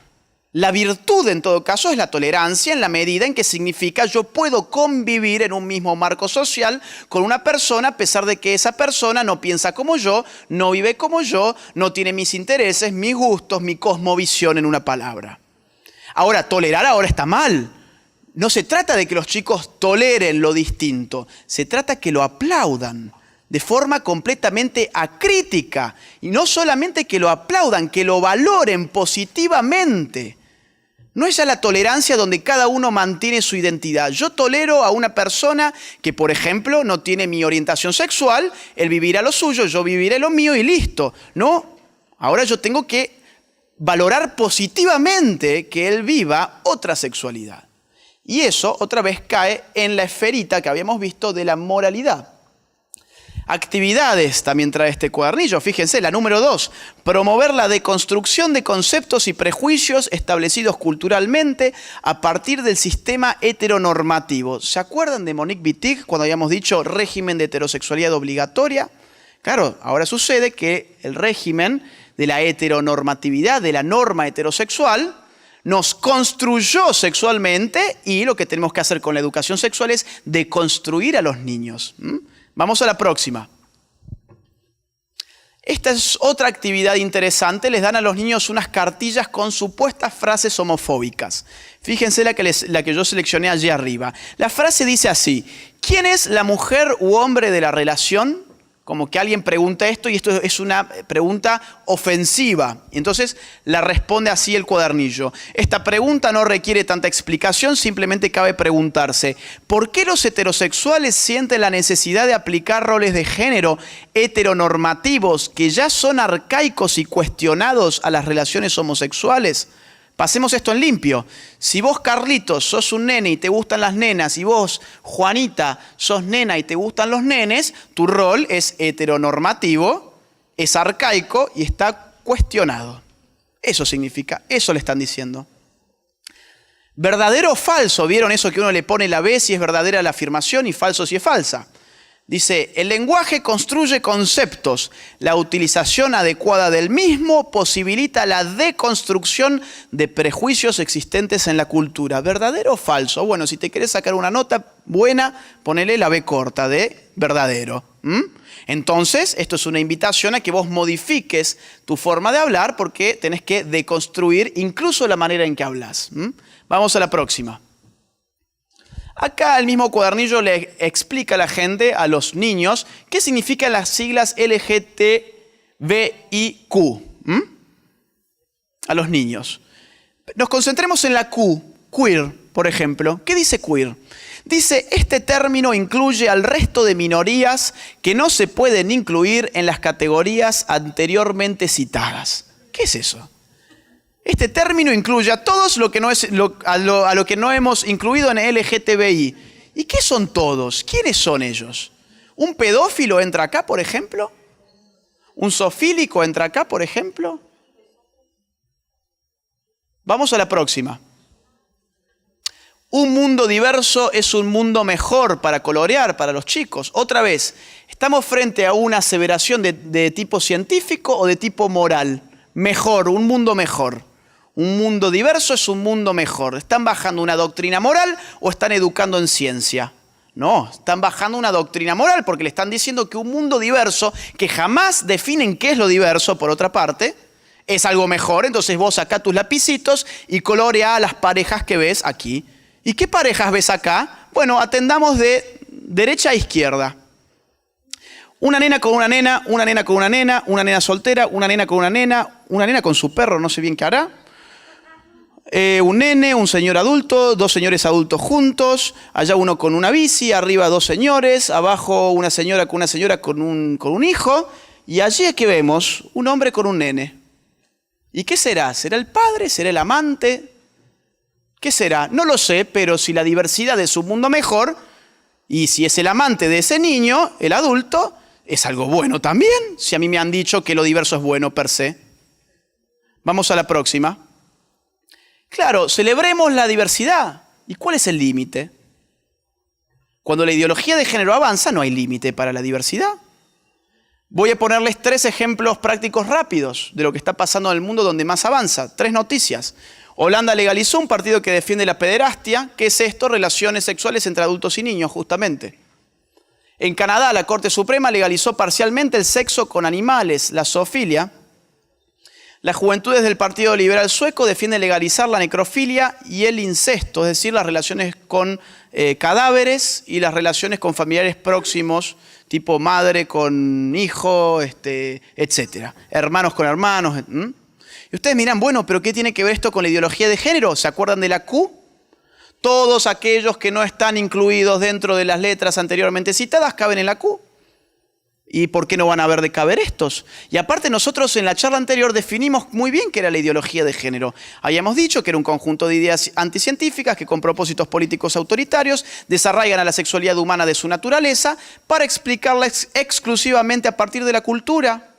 La virtud, en todo caso, es la tolerancia en la medida en que significa yo puedo convivir en un mismo marco social con una persona a pesar de que esa persona no piensa como yo, no vive como yo, no tiene mis intereses, mis gustos, mi cosmovisión en una palabra. Ahora, tolerar ahora está mal. No se trata de que los chicos toleren lo distinto, se trata que lo aplaudan de forma completamente acrítica. Y no solamente que lo aplaudan, que lo valoren positivamente. No es ya la tolerancia donde cada uno mantiene su identidad. Yo tolero a una persona que, por ejemplo, no tiene mi orientación sexual, él vivirá lo suyo, yo viviré lo mío y listo. No, ahora yo tengo que valorar positivamente que él viva otra sexualidad. Y eso otra vez cae en la esferita que habíamos visto de la moralidad. Actividades también trae este cuadernillo. Fíjense, la número 2, promover la deconstrucción de conceptos y prejuicios establecidos culturalmente a partir del sistema heteronormativo. ¿Se acuerdan de Monique Wittig cuando habíamos dicho régimen de heterosexualidad obligatoria? Claro, ahora sucede que el régimen de la heteronormatividad, de la norma heterosexual, nos construyó sexualmente y lo que tenemos que hacer con la educación sexual es deconstruir a los niños. Vamos a la próxima. Esta es otra actividad interesante. Les dan a los niños unas cartillas con supuestas frases homofóbicas. Fíjense la que yo seleccioné allí arriba. La frase dice así: ¿quién es la mujer u hombre de la relación? Como que alguien pregunta esto y esto es una pregunta ofensiva. Entonces la responde así el cuadernillo. Esta pregunta no requiere tanta explicación, simplemente cabe preguntarse: ¿por qué los heterosexuales sienten la necesidad de aplicar roles de género heteronormativos que ya son arcaicos y cuestionados a las relaciones homosexuales? Pasemos esto en limpio. Si vos, Carlitos, sos un nene y te gustan las nenas, y vos, Juanita, sos nena y te gustan los nenes, tu rol es heteronormativo, es arcaico y está cuestionado. Eso significa, eso le están diciendo. ¿Verdadero o falso? ¿Vieron eso que uno le pone la B si es verdadera la afirmación y falso si es falsa? Dice, el lenguaje construye conceptos. La utilización adecuada del mismo posibilita la deconstrucción de prejuicios existentes en la cultura. ¿Verdadero o falso? Bueno, si te querés sacar una nota buena, ponele la B corta de verdadero. Entonces, esto es una invitación a que vos modifiques tu forma de hablar porque tenés que deconstruir incluso la manera en que hablas. Vamos a la próxima. Acá el mismo cuadernillo le explica a la gente, a los niños, qué significan las siglas LGTBIQ. A los niños. Nos concentremos en la Q, queer, por ejemplo. ¿Qué dice queer? Dice, este término incluye al resto de minorías que no se pueden incluir en las categorías anteriormente citadas. ¿Qué es eso? Este término incluye a todos lo que no es, a lo que no hemos incluido en LGTBI. ¿Y qué son todos? ¿Quiénes son ellos? ¿Un pedófilo entra acá, por ejemplo? ¿Un zoofílico entra acá, por ejemplo? Vamos a la próxima. Un mundo diverso es un mundo mejor para colorear para los chicos. Otra vez, ¿estamos frente a una aseveración de tipo científico o de tipo moral? Mejor, un mundo mejor. Un mundo diverso es un mundo mejor. ¿Están bajando una doctrina moral o están educando en ciencia? No, están bajando una doctrina moral porque le están diciendo que un mundo diverso, que jamás definen qué es lo diverso, por otra parte, es algo mejor. Entonces vos sacá tus lapicitos y colorea a las parejas que ves aquí. ¿Y qué parejas ves acá? Bueno, atendamos de derecha a izquierda. Una nena con una nena con una nena soltera, una nena con su perro, no sé bien qué hará. Un nene, un señor adulto, dos señores adultos juntos, allá uno con una bici, arriba dos señores, abajo una señora con un hijo, y allí es que vemos un hombre con un nene. ¿Y qué será? ¿Será el padre? ¿Será el amante? ¿Qué será? No lo sé, pero si la diversidad es un mundo mejor, y si es el amante de ese niño, el adulto, es algo bueno también, si a mí me han dicho que lo diverso es bueno per se. Vamos a la próxima. Claro, celebremos la diversidad. ¿Y cuál es el límite? Cuando la ideología de género avanza, no hay límite para la diversidad. Voy a ponerles 3 ejemplos prácticos rápidos de lo que está pasando en el mundo donde más avanza. 3 noticias. Holanda legalizó un partido que defiende la pederastia. ¿Qué es esto? Relaciones sexuales entre adultos y niños, justamente. En Canadá, la Corte Suprema legalizó parcialmente el sexo con animales, la zoofilia. Las juventudes del Partido Liberal Sueco defienden legalizar la necrofilia y el incesto, es decir, las relaciones con cadáveres y las relaciones con familiares próximos, tipo madre con hijo, etc. Hermanos con hermanos. Y ustedes miran, bueno, pero ¿qué tiene que ver esto con la ideología de género? ¿Se acuerdan de la Q? Todos aquellos que no están incluidos dentro de las letras anteriormente citadas caben en la Q. ¿Y por qué no van a haber de caber estos? Y aparte nosotros en la charla anterior definimos muy bien qué era la ideología de género. Habíamos dicho que era un conjunto de ideas anticientíficas que con propósitos políticos autoritarios desarraigan a la sexualidad humana de su naturaleza para explicarla exclusivamente a partir de la cultura.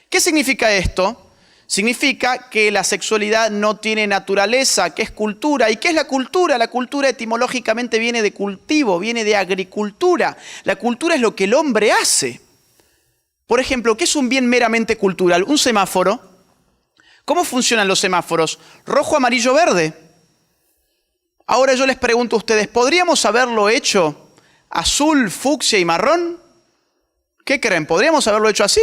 ¿Qué significa esto? Significa que la sexualidad no tiene naturaleza, que es cultura. ¿Y qué es la cultura? La cultura etimológicamente viene de cultivo, viene de agricultura. La cultura es lo que el hombre hace. Por ejemplo, ¿qué es un bien meramente cultural? Un semáforo. ¿Cómo funcionan los semáforos? Rojo, amarillo, verde. Ahora yo les pregunto a ustedes, ¿podríamos haberlo hecho azul, fucsia y marrón? ¿Qué creen? ¿Podríamos haberlo hecho así?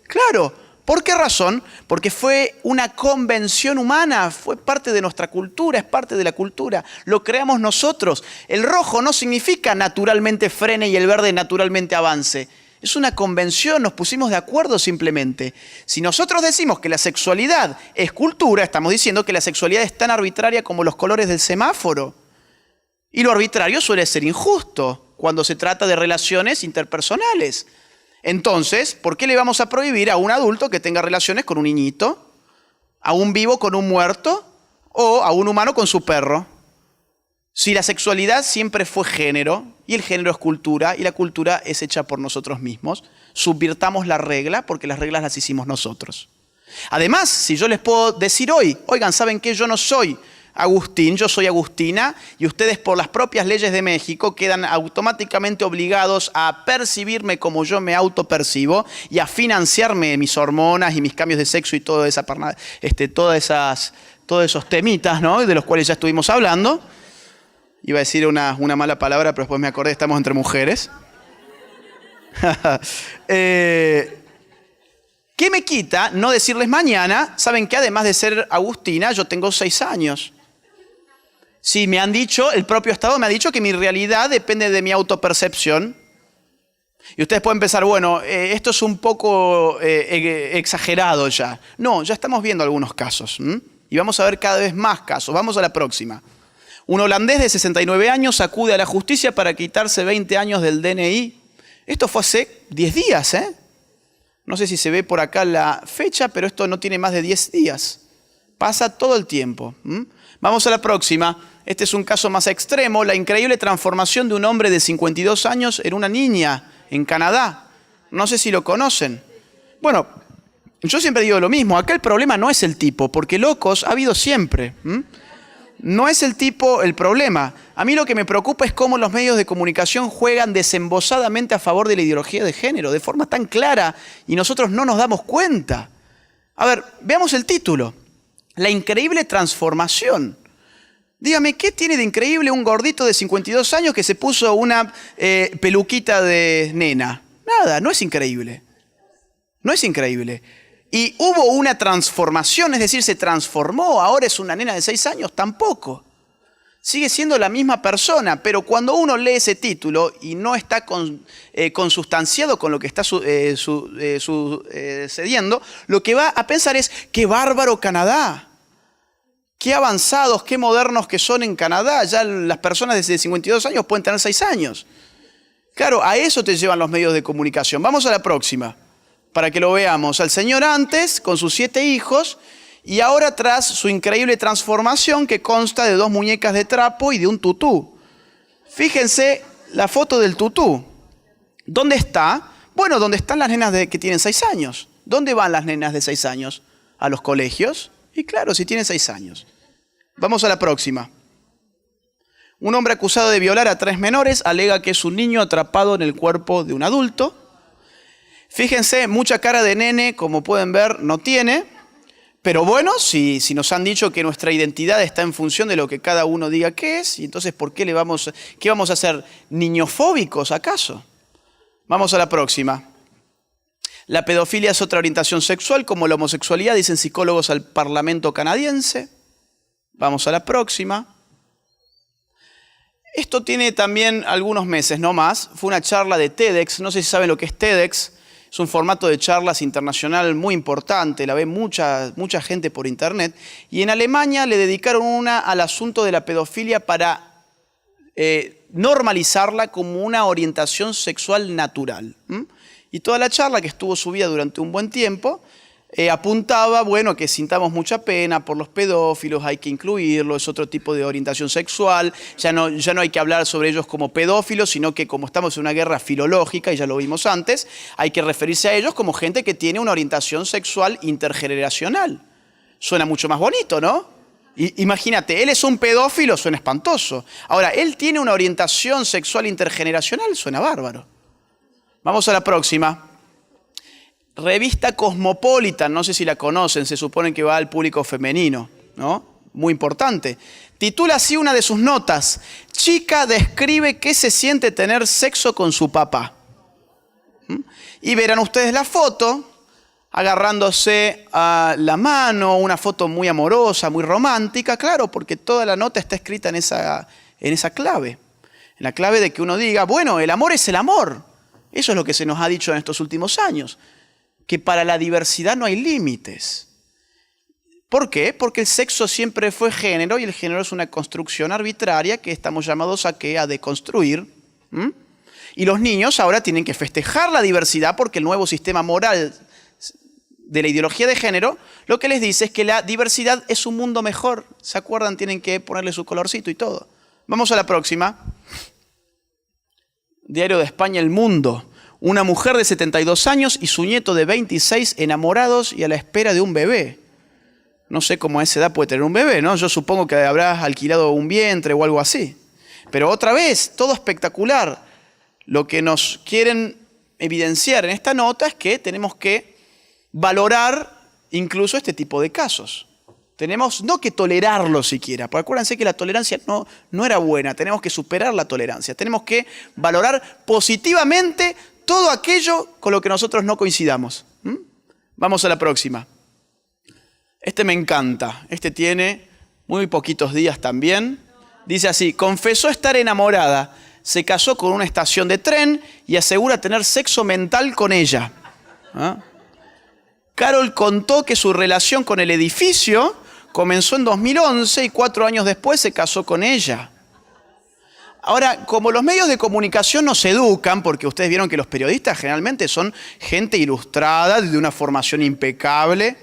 Claro. ¿Por qué razón? Porque fue una convención humana, fue parte de nuestra cultura, es parte de la cultura. Lo creamos nosotros. El rojo no significa naturalmente frene y el verde naturalmente avance. Es una convención, nos pusimos de acuerdo simplemente. Si nosotros decimos que la sexualidad es cultura, estamos diciendo que la sexualidad es tan arbitraria como los colores del semáforo. Y lo arbitrario suele ser injusto cuando se trata de relaciones interpersonales. Entonces, ¿por qué le vamos a prohibir a un adulto que tenga relaciones con un niñito, a un vivo con un muerto o a un humano con su perro? Si la sexualidad siempre fue género, y el género es cultura, y la cultura es hecha por nosotros mismos, subvirtamos la regla porque las reglas las hicimos nosotros. Además, si yo les puedo decir hoy, oigan, ¿saben qué? Yo no soy Agustín, yo soy Agustina, y ustedes por las propias leyes de México quedan automáticamente obligados a percibirme como yo me autopercibo y a financiarme mis hormonas y mis cambios de sexo y todos esos temitas, ¿no? De los cuales ya estuvimos hablando. Iba a decir una mala palabra, pero después me acordé, estamos entre mujeres. ¿Qué me quita no decirles mañana? Saben que además de ser Agustina, yo tengo 6 años. Sí, me han dicho, el propio Estado me ha dicho que mi realidad depende de mi autopercepción. Y ustedes pueden pensar, bueno, esto es un poco exagerado ya. No, ya estamos viendo algunos casos. Y vamos a ver cada vez más casos. Vamos a la próxima. Un holandés de 69 años acude a la justicia para quitarse 20 años del DNI. Esto fue hace 10 días, ¿eh? No sé si se ve por acá la fecha, pero esto no tiene más de 10 días. Pasa todo el tiempo. Vamos a la próxima. Este es un caso más extremo. La increíble transformación de un hombre de 52 años en una niña en Canadá. No sé si lo conocen. Bueno, yo siempre digo lo mismo. Acá el problema no es el tipo, porque locos ha habido siempre. No es el tipo el problema. A mí lo que me preocupa es cómo los medios de comunicación juegan desembosadamente a favor de la ideología de género, de forma tan clara, y nosotros no nos damos cuenta. A ver, veamos el título. La increíble transformación. Dígame, ¿qué tiene de increíble un gordito de 52 años que se puso una peluquita de nena? Nada, no es increíble. No es increíble. Y hubo una transformación, es decir, se transformó, ahora es una nena de 6 años, tampoco. Sigue siendo la misma persona, pero cuando uno lee ese título y no está consustanciado con lo que está sucediendo, lo que va a pensar es, ¡qué bárbaro Canadá! ¡Qué avanzados, qué modernos que son en Canadá! Ya las personas desde 52 años pueden tener 6 años. Claro, a eso te llevan los medios de comunicación. Vamos a la próxima. Para que lo veamos, al señor antes con sus 7 hijos y ahora tras su increíble transformación que consta de 2 muñecas de trapo y de un tutú. Fíjense la foto del tutú. ¿Dónde está? Bueno, ¿dónde están las nenas que tienen 6 años? ¿Dónde van las nenas de 6 años? ¿A los colegios? Y claro, si tienen 6 años. Vamos a la próxima. Un hombre acusado de violar a 3 menores alega que es un niño atrapado en el cuerpo de un adulto. Fíjense, mucha cara de nene, como pueden ver, no tiene. Pero bueno, si nos han dicho que nuestra identidad está en función de lo que cada uno diga que es, y entonces ¿por qué qué vamos a hacer? ¿Niñofóbicos acaso? Vamos a la próxima. La pedofilia es otra orientación sexual, como la homosexualidad, dicen psicólogos al Parlamento canadiense. Vamos a la próxima. Esto tiene también algunos meses, no más. Fue una charla de TEDx, no sé si saben lo que es TEDx. Es un formato de charlas internacional muy importante, la ve mucha gente por internet. Y en Alemania le dedicaron una al asunto de la pedofilia para normalizarla como una orientación sexual natural. Y toda la charla, que estuvo subida durante un buen tiempo, apuntaba, bueno, que sintamos mucha pena por los pedófilos, hay que incluirlos, es otro tipo de orientación sexual, ya no hay que hablar sobre ellos como pedófilos, sino que como estamos en una guerra filológica, y ya lo vimos antes, hay que referirse a ellos como gente que tiene una orientación sexual intergeneracional. Suena mucho más bonito, ¿no? Imagínate, él es un pedófilo, suena espantoso. Ahora, él tiene una orientación sexual intergeneracional, suena bárbaro. Vamos a la próxima. Revista Cosmopolitan, no sé si la conocen, se supone que va al público femenino, ¿no? Muy importante. Titula así una de sus notas: chica describe qué se siente tener sexo con su papá. Y verán ustedes la foto, agarrándose a la mano, una foto muy amorosa, muy romántica, claro, porque toda la nota está escrita en esa clave. En la clave de que uno diga, bueno, el amor es el amor. Eso es lo que se nos ha dicho en estos últimos años. Que para la diversidad no hay límites. ¿Por qué? Porque el sexo siempre fue género y el género es una construcción arbitraria que estamos llamados a deconstruir. Y los niños ahora tienen que festejar la diversidad porque el nuevo sistema moral de la ideología de género lo que les dice es que la diversidad es un mundo mejor. ¿Se acuerdan? Tienen que ponerle su colorcito y todo. Vamos a la próxima. Diario de España, El Mundo. Una mujer de 72 años y su nieto de 26 enamorados y a la espera de un bebé. No sé cómo a esa edad puede tener un bebé, ¿no? Yo supongo que habrás alquilado un vientre o algo así. Pero otra vez, todo espectacular. Lo que nos quieren evidenciar en esta nota es que tenemos que valorar incluso este tipo de casos. Tenemos no que tolerarlo siquiera, porque acuérdense que la tolerancia no era buena, tenemos que superar la tolerancia, tenemos que valorar positivamente todo aquello con lo que nosotros no coincidamos. Vamos a la próxima. Este me encanta, este tiene muy poquitos días también. Dice así: confesó estar enamorada, se casó con una estación de tren y asegura tener sexo mental con ella. Carol contó que su relación con el edificio comenzó en 2011 y 4 años después se casó con ella. Ahora, como los medios de comunicación nos educan, porque ustedes vieron que los periodistas generalmente son gente ilustrada, de una formación impecable,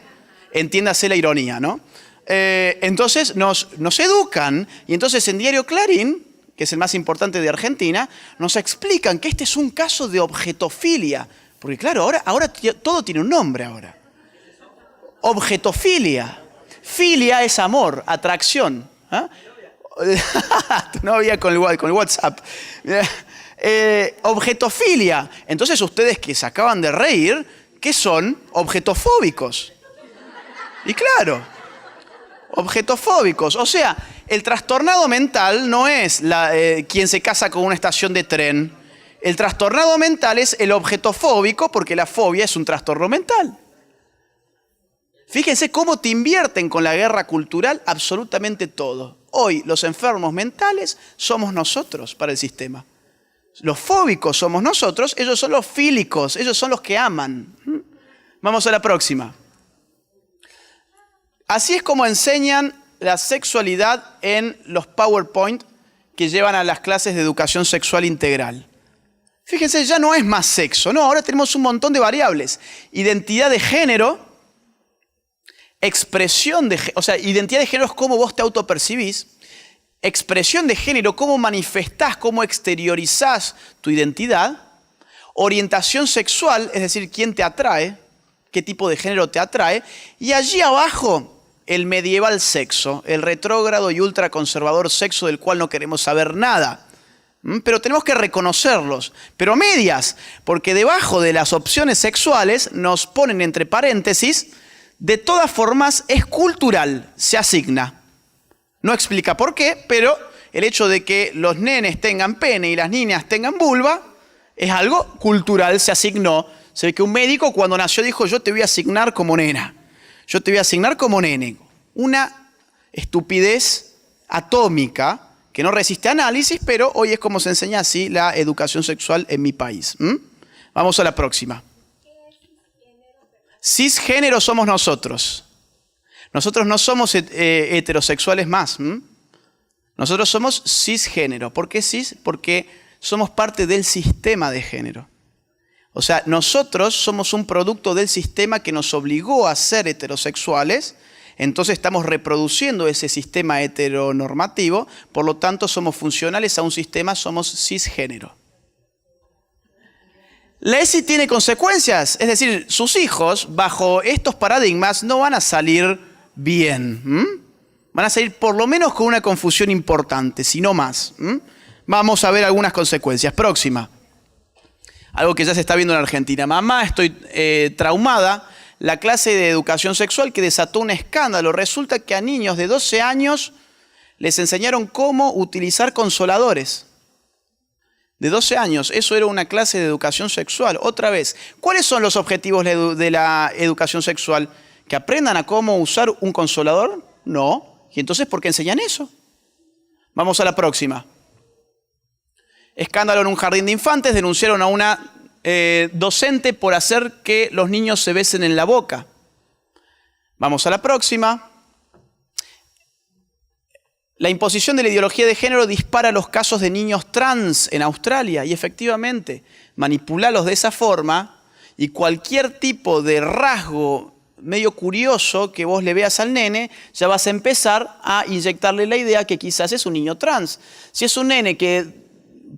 entiéndase la ironía, ¿no? Entonces nos educan, y entonces en Diario Clarín, que es el más importante de Argentina, nos explican que este es un caso de objetofilia. Porque claro, ahora todo tiene un nombre ahora. Objetofilia. Filia es amor, atracción. Tu novia con el WhatsApp. Objetofilia. Entonces ustedes que se acaban de reír, ¿qué son? Objetofóbicos. Y claro, objetofóbicos. O sea, el trastornado mental no es quien se casa con una estación de tren. El trastornado mental es el objetofóbico, porque la fobia es un trastorno mental. Fíjense cómo te invierten con la guerra cultural absolutamente todo. Hoy los enfermos mentales somos nosotros para el sistema. Los fóbicos somos nosotros, ellos son los fílicos, ellos son los que aman. Vamos a la próxima. Así es como enseñan la sexualidad en los PowerPoint que llevan a las clases de educación sexual integral. Fíjense, ya no es más sexo, no, ahora tenemos un montón de variables. Identidad de género, expresión de género, o sea, identidad de género es cómo vos te autopercibís. Expresión de género, cómo manifestás, cómo exteriorizás tu identidad. Orientación sexual, es decir, quién te atrae, qué tipo de género te atrae. Y allí abajo, el medieval sexo, el retrógrado y ultraconservador sexo del cual no queremos saber nada. Pero tenemos que reconocerlos, pero medias, porque debajo de las opciones sexuales nos ponen entre paréntesis: de todas formas es cultural, se asigna. No explica por qué, pero el hecho de que los nenes tengan pene y las niñas tengan vulva es algo cultural, se asignó. Se ve que un médico cuando nació dijo: yo te voy a asignar como nena, yo te voy a asignar como nene. Una estupidez atómica que no resiste análisis, pero hoy es como se enseña así la educación sexual en mi país. Vamos a la próxima. Cisgénero somos nosotros. Nosotros no somos heterosexuales más. Nosotros somos cisgénero. ¿Por qué cis? Porque somos parte del sistema de género. O sea, nosotros somos un producto del sistema que nos obligó a ser heterosexuales, entonces estamos reproduciendo ese sistema heteronormativo, por lo tanto somos funcionales a un sistema, somos cisgénero. La ESI tiene consecuencias, es decir, sus hijos bajo estos paradigmas no van a salir bien. Van a salir por lo menos con una confusión importante, si no más. Vamos a ver algunas consecuencias. Próxima. Algo que ya se está viendo en Argentina. Mamá, estoy traumada. La clase de educación sexual que desató un escándalo. Resulta que a niños de 12 años les enseñaron cómo utilizar consoladores. De 12 años, eso era una clase de educación sexual. Otra vez, ¿cuáles son los objetivos de la educación sexual? ¿Que aprendan a cómo usar un consolador? No. ¿Y entonces por qué enseñan eso? Vamos a la próxima. Escándalo en un jardín de infantes. Denunciaron a una docente por hacer que los niños se besen en la boca. Vamos a la próxima. La imposición de la ideología de género dispara los casos de niños trans en Australia y efectivamente manipularlos de esa forma y cualquier tipo de rasgo medio curioso que vos le veas al nene, ya vas a empezar a inyectarle la idea que quizás es un niño trans. Si es un nene que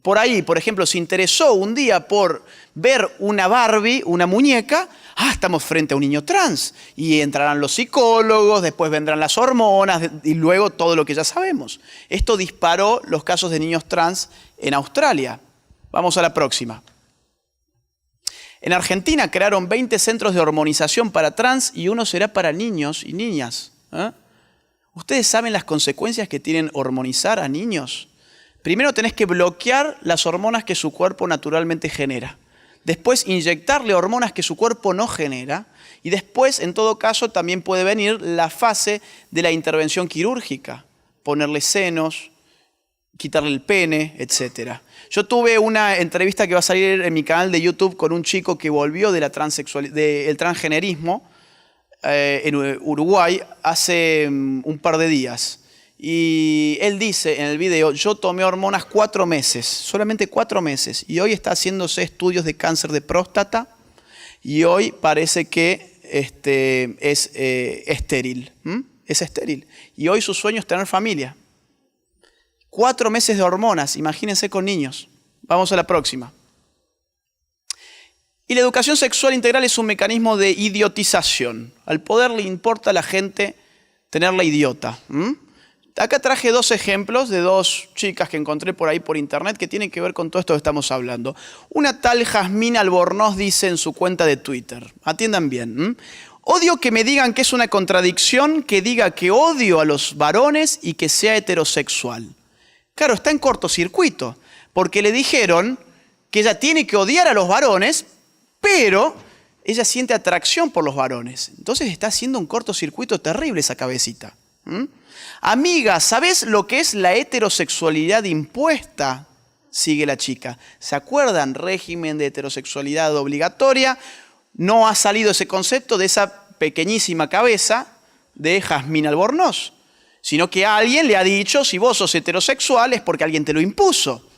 por ahí, por ejemplo, se interesó un día por ver una Barbie, una muñeca, estamos frente a un niño trans. Y entrarán los psicólogos, después vendrán las hormonas y luego todo lo que ya sabemos. Esto disparó los casos de niños trans en Australia. Vamos a la próxima. En Argentina crearon 20 centros de hormonización para trans y uno será para niños y niñas. ¿Ustedes saben las consecuencias que tienen hormonizar a niños? Primero tenés que bloquear las hormonas que su cuerpo naturalmente genera. Después inyectarle hormonas que su cuerpo no genera. Y después, en todo caso, también puede venir la fase de la intervención quirúrgica. Ponerle senos, quitarle el pene, etc. Yo tuve una entrevista que va a salir en mi canal de YouTube con un chico que volvió de del transgenerismo en Uruguay hace un par de días. Y él dice en el video, yo tomé hormonas 4 meses, solamente 4 meses. Y hoy está haciéndose estudios de cáncer de próstata y hoy parece que es estéril. Es estéril. Y hoy su sueño es tener familia. 4 meses de hormonas, imagínense con niños. Vamos a la próxima. Y la educación sexual integral es un mecanismo de idiotización. Al poder le importa a la gente tenerla idiota. Acá traje 2 ejemplos de 2 chicas que encontré por ahí por internet que tienen que ver con todo esto que estamos hablando. Una tal Jazmín Albornoz dice en su cuenta de Twitter, atiendan bien, odio que me digan que es una contradicción que diga que odio a los varones y que sea heterosexual. Claro, está en cortocircuito, porque le dijeron que ella tiene que odiar a los varones, pero ella siente atracción por los varones. Entonces está haciendo un cortocircuito terrible esa cabecita. Amiga, ¿sabes lo que es la heterosexualidad impuesta? Sigue la chica. ¿Se acuerdan? Régimen de heterosexualidad obligatoria. No ha salido ese concepto de esa pequeñísima cabeza de Jazmín Albornoz, sino que alguien le ha dicho, si vos sos heterosexual es porque alguien te lo impuso.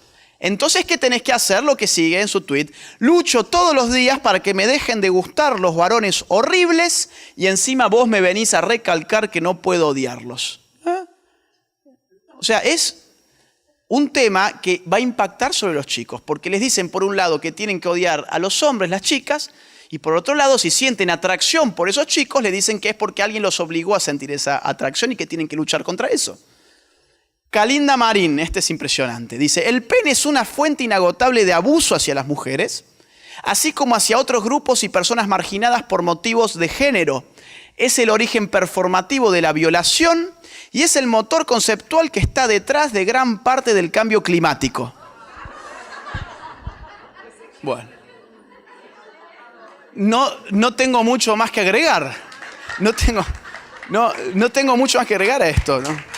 Entonces, ¿qué tenés que hacer? Lo que sigue en su tweet. Lucho todos los días para que me dejen de gustar los varones horribles y encima vos me venís a recalcar que no puedo odiarlos. O sea, es un tema que va a impactar sobre los chicos, porque les dicen por un lado que tienen que odiar a los hombres, las chicas, y por otro lado, si sienten atracción por esos chicos, le dicen que es porque alguien los obligó a sentir esa atracción y que tienen que luchar contra eso. Calinda Marín, este es impresionante, dice, el pene es una fuente inagotable de abuso hacia las mujeres, así como hacia otros grupos y personas marginadas por motivos de género. Es el origen performativo de la violación y es el motor conceptual que está detrás de gran parte del cambio climático. Bueno, no tengo mucho más que agregar. No tengo mucho más que agregar a esto, ¿no?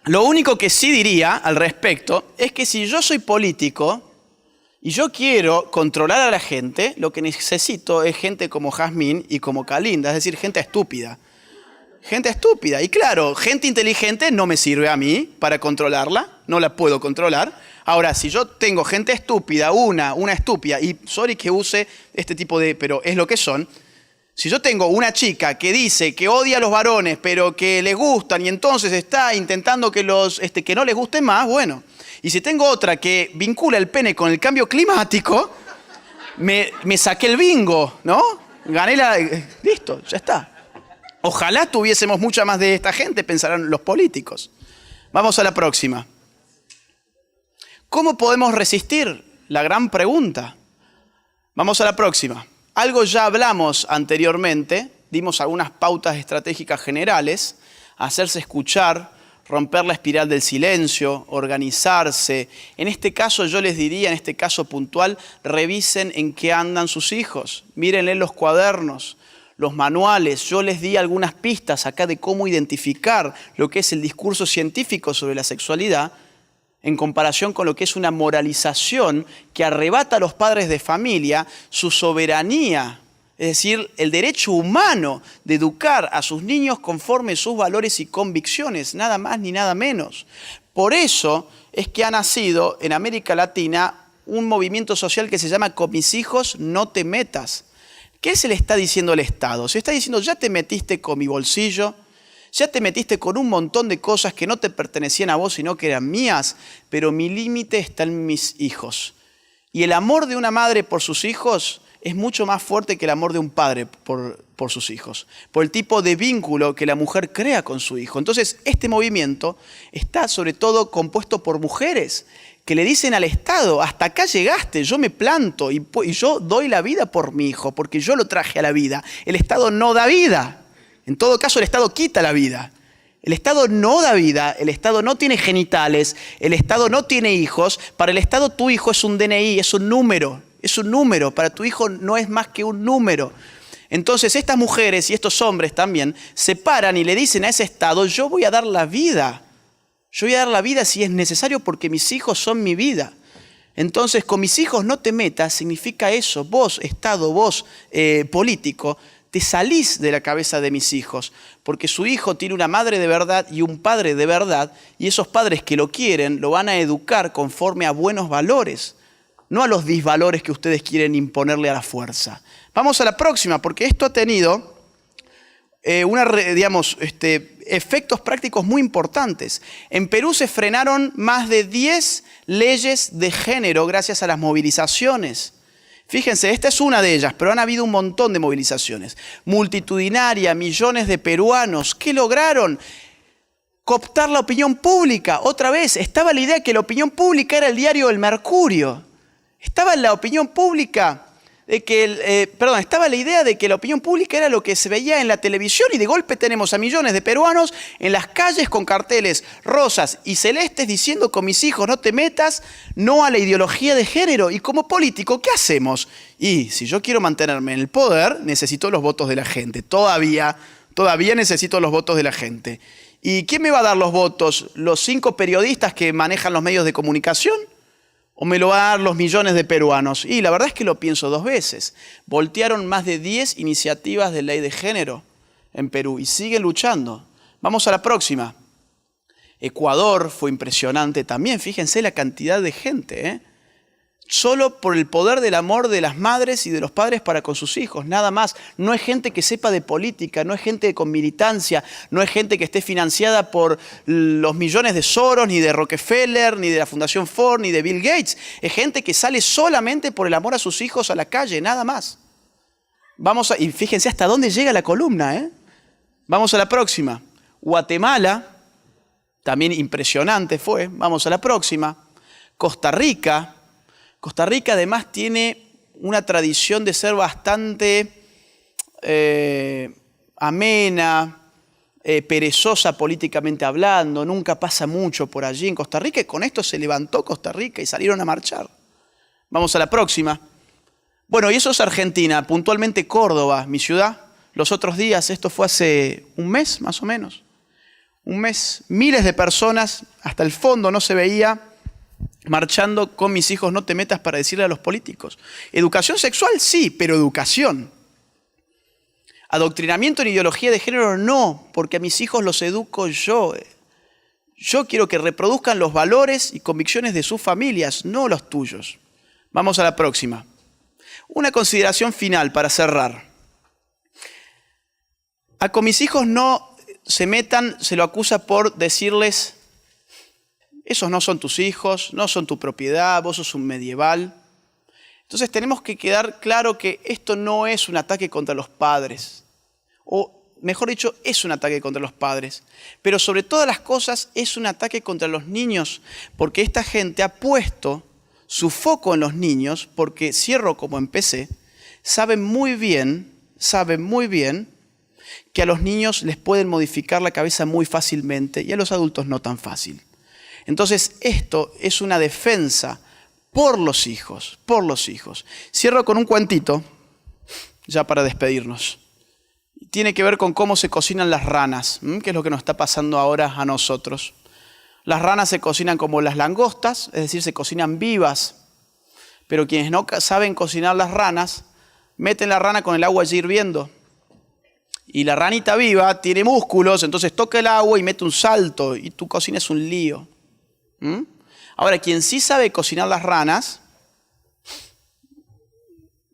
Lo único que sí diría al respecto es que si yo soy político y yo quiero controlar a la gente, lo que necesito es gente como Jazmín y como Calinda, es decir, gente estúpida. Gente estúpida. Y claro, gente inteligente no me sirve a mí para controlarla, no la puedo controlar. Ahora, si yo tengo gente estúpida, una estúpida, y sorry que use este tipo de, pero es lo que son. Si yo tengo una chica que dice que odia a los varones, pero que les gustan y entonces está intentando que no les guste más, bueno. Y si tengo otra que vincula el pene con el cambio climático, me saqué el bingo, ¿no? Gané listo, ya está. Ojalá tuviésemos mucha más de esta gente, pensarán los políticos. Vamos a la próxima. ¿Cómo podemos resistir? La gran pregunta. Vamos a la próxima. Algo ya hablamos anteriormente, dimos algunas pautas estratégicas generales: hacerse escuchar, romper la espiral del silencio, organizarse. En este caso yo les diría, en este caso puntual, revisen en qué andan sus hijos, mírenle los cuadernos, los manuales. Yo les di algunas pistas acá de cómo identificar lo que es el discurso científico sobre la sexualidad en comparación con lo que es una moralización que arrebata a los padres de familia su soberanía, es decir, el derecho humano de educar a sus niños conforme sus valores y convicciones, nada más ni nada menos. Por eso es que ha nacido en América Latina un movimiento social que se llama Con mis hijos no te metas. ¿Qué se le está diciendo al Estado? Se está diciendo: ya te metiste con mi bolsillo, ya te metiste con un montón de cosas que no te pertenecían a vos, sino que eran mías, pero mi límite está en mis hijos. Y el amor de una madre por sus hijos es mucho más fuerte que el amor de un padre por sus hijos, por el tipo de vínculo que la mujer crea con su hijo. Entonces, este movimiento está sobre todo compuesto por mujeres que le dicen al Estado: hasta acá llegaste, yo me planto y yo doy la vida por mi hijo, porque yo lo traje a la vida. El Estado no da vida. En todo caso, el Estado quita la vida. El Estado no da vida, el Estado no tiene genitales, el Estado no tiene hijos. Para el Estado tu hijo es un DNI, es un número. Es un número, para tu hijo no es más que un número. Entonces estas mujeres y estos hombres también se paran y le dicen a ese Estado: yo voy a dar la vida. Yo voy a dar la vida si es necesario porque mis hijos son mi vida. Entonces, con mis hijos no te metas significa eso. Vos, Estado, vos, político, te salís de la cabeza de mis hijos, porque su hijo tiene una madre de verdad y un padre de verdad, y esos padres que lo quieren lo van a educar conforme a buenos valores, no a los disvalores que ustedes quieren imponerle a la fuerza. Vamos a la próxima, porque esto ha tenido efectos prácticos muy importantes. En Perú se frenaron más de 10 leyes de género gracias a las movilizaciones. Fíjense, esta es una de ellas, pero han habido un montón de movilizaciones. Multitudinaria, millones de peruanos. ¿Qué lograron? Cooptar la opinión pública. Otra vez, estaba la idea que la opinión pública era el diario El Mercurio. Estaba la opinión pública de que estaba la idea de que la opinión pública era lo que se veía en la televisión, y de golpe tenemos a millones de peruanos en las calles con carteles rosas y celestes diciendo: con mis hijos no te metas, no a la ideología de género. Y como político, ¿qué hacemos? Y si yo quiero mantenerme en el poder, necesito los votos de la gente. Todavía necesito los votos de la gente. ¿Y quién me va a dar los votos? ¿Los 5 periodistas que manejan los medios de comunicación? ¿O me lo van a dar los millones de peruanos? Y la verdad es que lo pienso 2 veces. Voltearon más de 10 iniciativas de ley de género en Perú y siguen luchando. Vamos a la próxima. Ecuador fue impresionante también. Fíjense la cantidad de gente, solo por el poder del amor de las madres y de los padres para con sus hijos, nada más. No es gente que sepa de política, no es gente con militancia, no es gente que esté financiada por los millones de Soros, ni de Rockefeller, ni de la Fundación Ford, ni de Bill Gates. Es gente que sale solamente por el amor a sus hijos a la calle, nada más. Y fíjense hasta dónde llega la columna, Vamos a la próxima. Guatemala, también impresionante fue. Vamos a la próxima. Costa Rica. Costa Rica además tiene una tradición de ser bastante amena, perezosa políticamente hablando, nunca pasa mucho por allí en Costa Rica, y con esto se levantó Costa Rica y salieron a marchar. Vamos a la próxima. Bueno, y eso es Argentina, puntualmente Córdoba, mi ciudad. Los otros días, esto fue hace un mes más o menos, un mes, miles de personas, hasta el fondo no se veía, marchando con mis hijos no te metas para decirle a los políticos. Educación sexual, sí, pero educación. Adoctrinamiento en ideología de género no, porque a mis hijos los educo yo. Yo quiero que reproduzcan los valores y convicciones de sus familias, no los tuyos. Vamos a la próxima. Una consideración final para cerrar. A con mis hijos no se metan, se lo acusa por decirles, esos no son tus hijos, no son tu propiedad, vos sos un medieval. Entonces tenemos que quedar claro que esto no es un ataque contra los padres, o mejor dicho, es un ataque contra los padres, pero sobre todas las cosas es un ataque contra los niños, porque esta gente ha puesto su foco en los niños, porque cierro como empecé, saben muy bien que a los niños les pueden modificar la cabeza muy fácilmente y a los adultos no tan fácil. Entonces esto es una defensa por los hijos, por los hijos. Cierro con un cuentito, ya para despedirnos. Tiene que ver con cómo se cocinan las ranas, que es lo que nos está pasando ahora a nosotros. Las ranas se cocinan como las langostas, es decir, se cocinan vivas. Pero quienes no saben cocinar las ranas, meten la rana con el agua allí hirviendo. Y la ranita viva tiene músculos, entonces toca el agua y mete un salto y tu cocina es un lío. Ahora, quien sí sabe cocinar las ranas,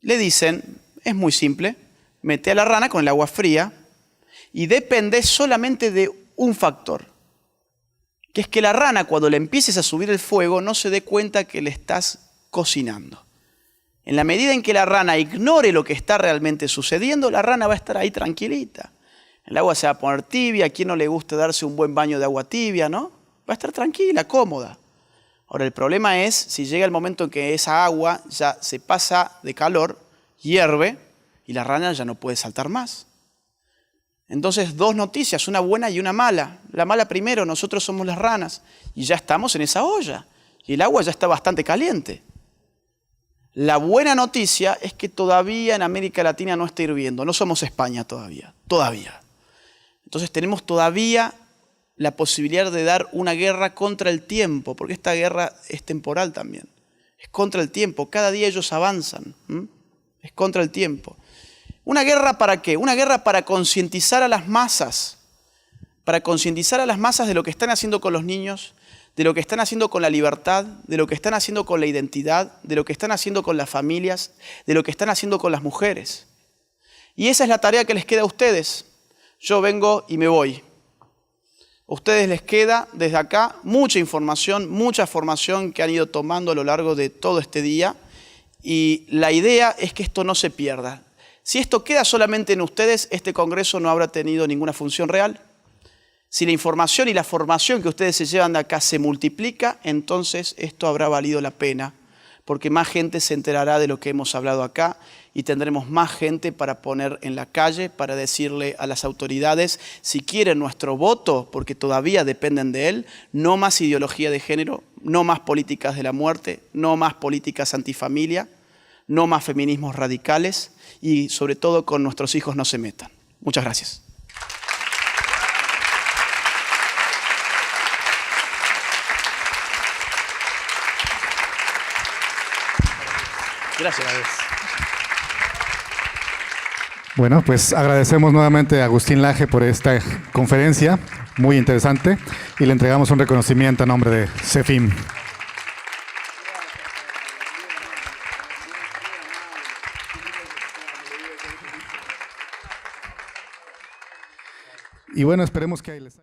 le dicen, es muy simple, mete a la rana con el agua fría y depende solamente de un factor, que es que la rana cuando le empieces a subir el fuego no se dé cuenta que le estás cocinando. En la medida en que la rana ignore lo que está realmente sucediendo, la rana va a estar ahí tranquilita. El agua se va a poner tibia, ¿a quién no le gusta darse un buen baño de agua tibia, no? Va a estar tranquila, cómoda. Ahora, el problema es si llega el momento en que esa agua ya se pasa de calor, hierve, y la rana ya no puede saltar más. Entonces, dos noticias, una buena y una mala. La mala primero, nosotros somos las ranas, y ya estamos en esa olla, y el agua ya está bastante caliente. La buena noticia es que todavía en América Latina no está hirviendo, no somos España todavía. Entonces tenemos todavía la posibilidad de dar una guerra contra el tiempo, porque esta guerra es temporal también. Es contra el tiempo, cada día ellos avanzan. Es contra el tiempo. ¿Una guerra para qué? Una guerra para concientizar a las masas. Para concientizar a las masas de lo que están haciendo con los niños, de lo que están haciendo con la libertad, de lo que están haciendo con la identidad, de lo que están haciendo con las familias, de lo que están haciendo con las mujeres. Y esa es la tarea que les queda a ustedes. Yo vengo y me voy. A ustedes les queda desde acá mucha información, mucha formación que han ido tomando a lo largo de todo este día. Y la idea es que esto no se pierda. Si esto queda solamente en ustedes, este congreso no habrá tenido ninguna función real. Si la información y la formación que ustedes se llevan de acá se multiplica, entonces esto habrá valido la pena, porque más gente se enterará de lo que hemos hablado acá y tendremos más gente para poner en la calle, para decirle a las autoridades, si quieren nuestro voto, porque todavía dependen de él, no más ideología de género, no más políticas de la muerte, no más políticas antifamilia, no más feminismos radicales y sobre todo con nuestros hijos no se metan. Muchas gracias. Gracias. Bueno, pues agradecemos nuevamente a Agustín Laje por esta conferencia, muy interesante, y le entregamos un reconocimiento a nombre de CEFIM. Y bueno, esperemos que les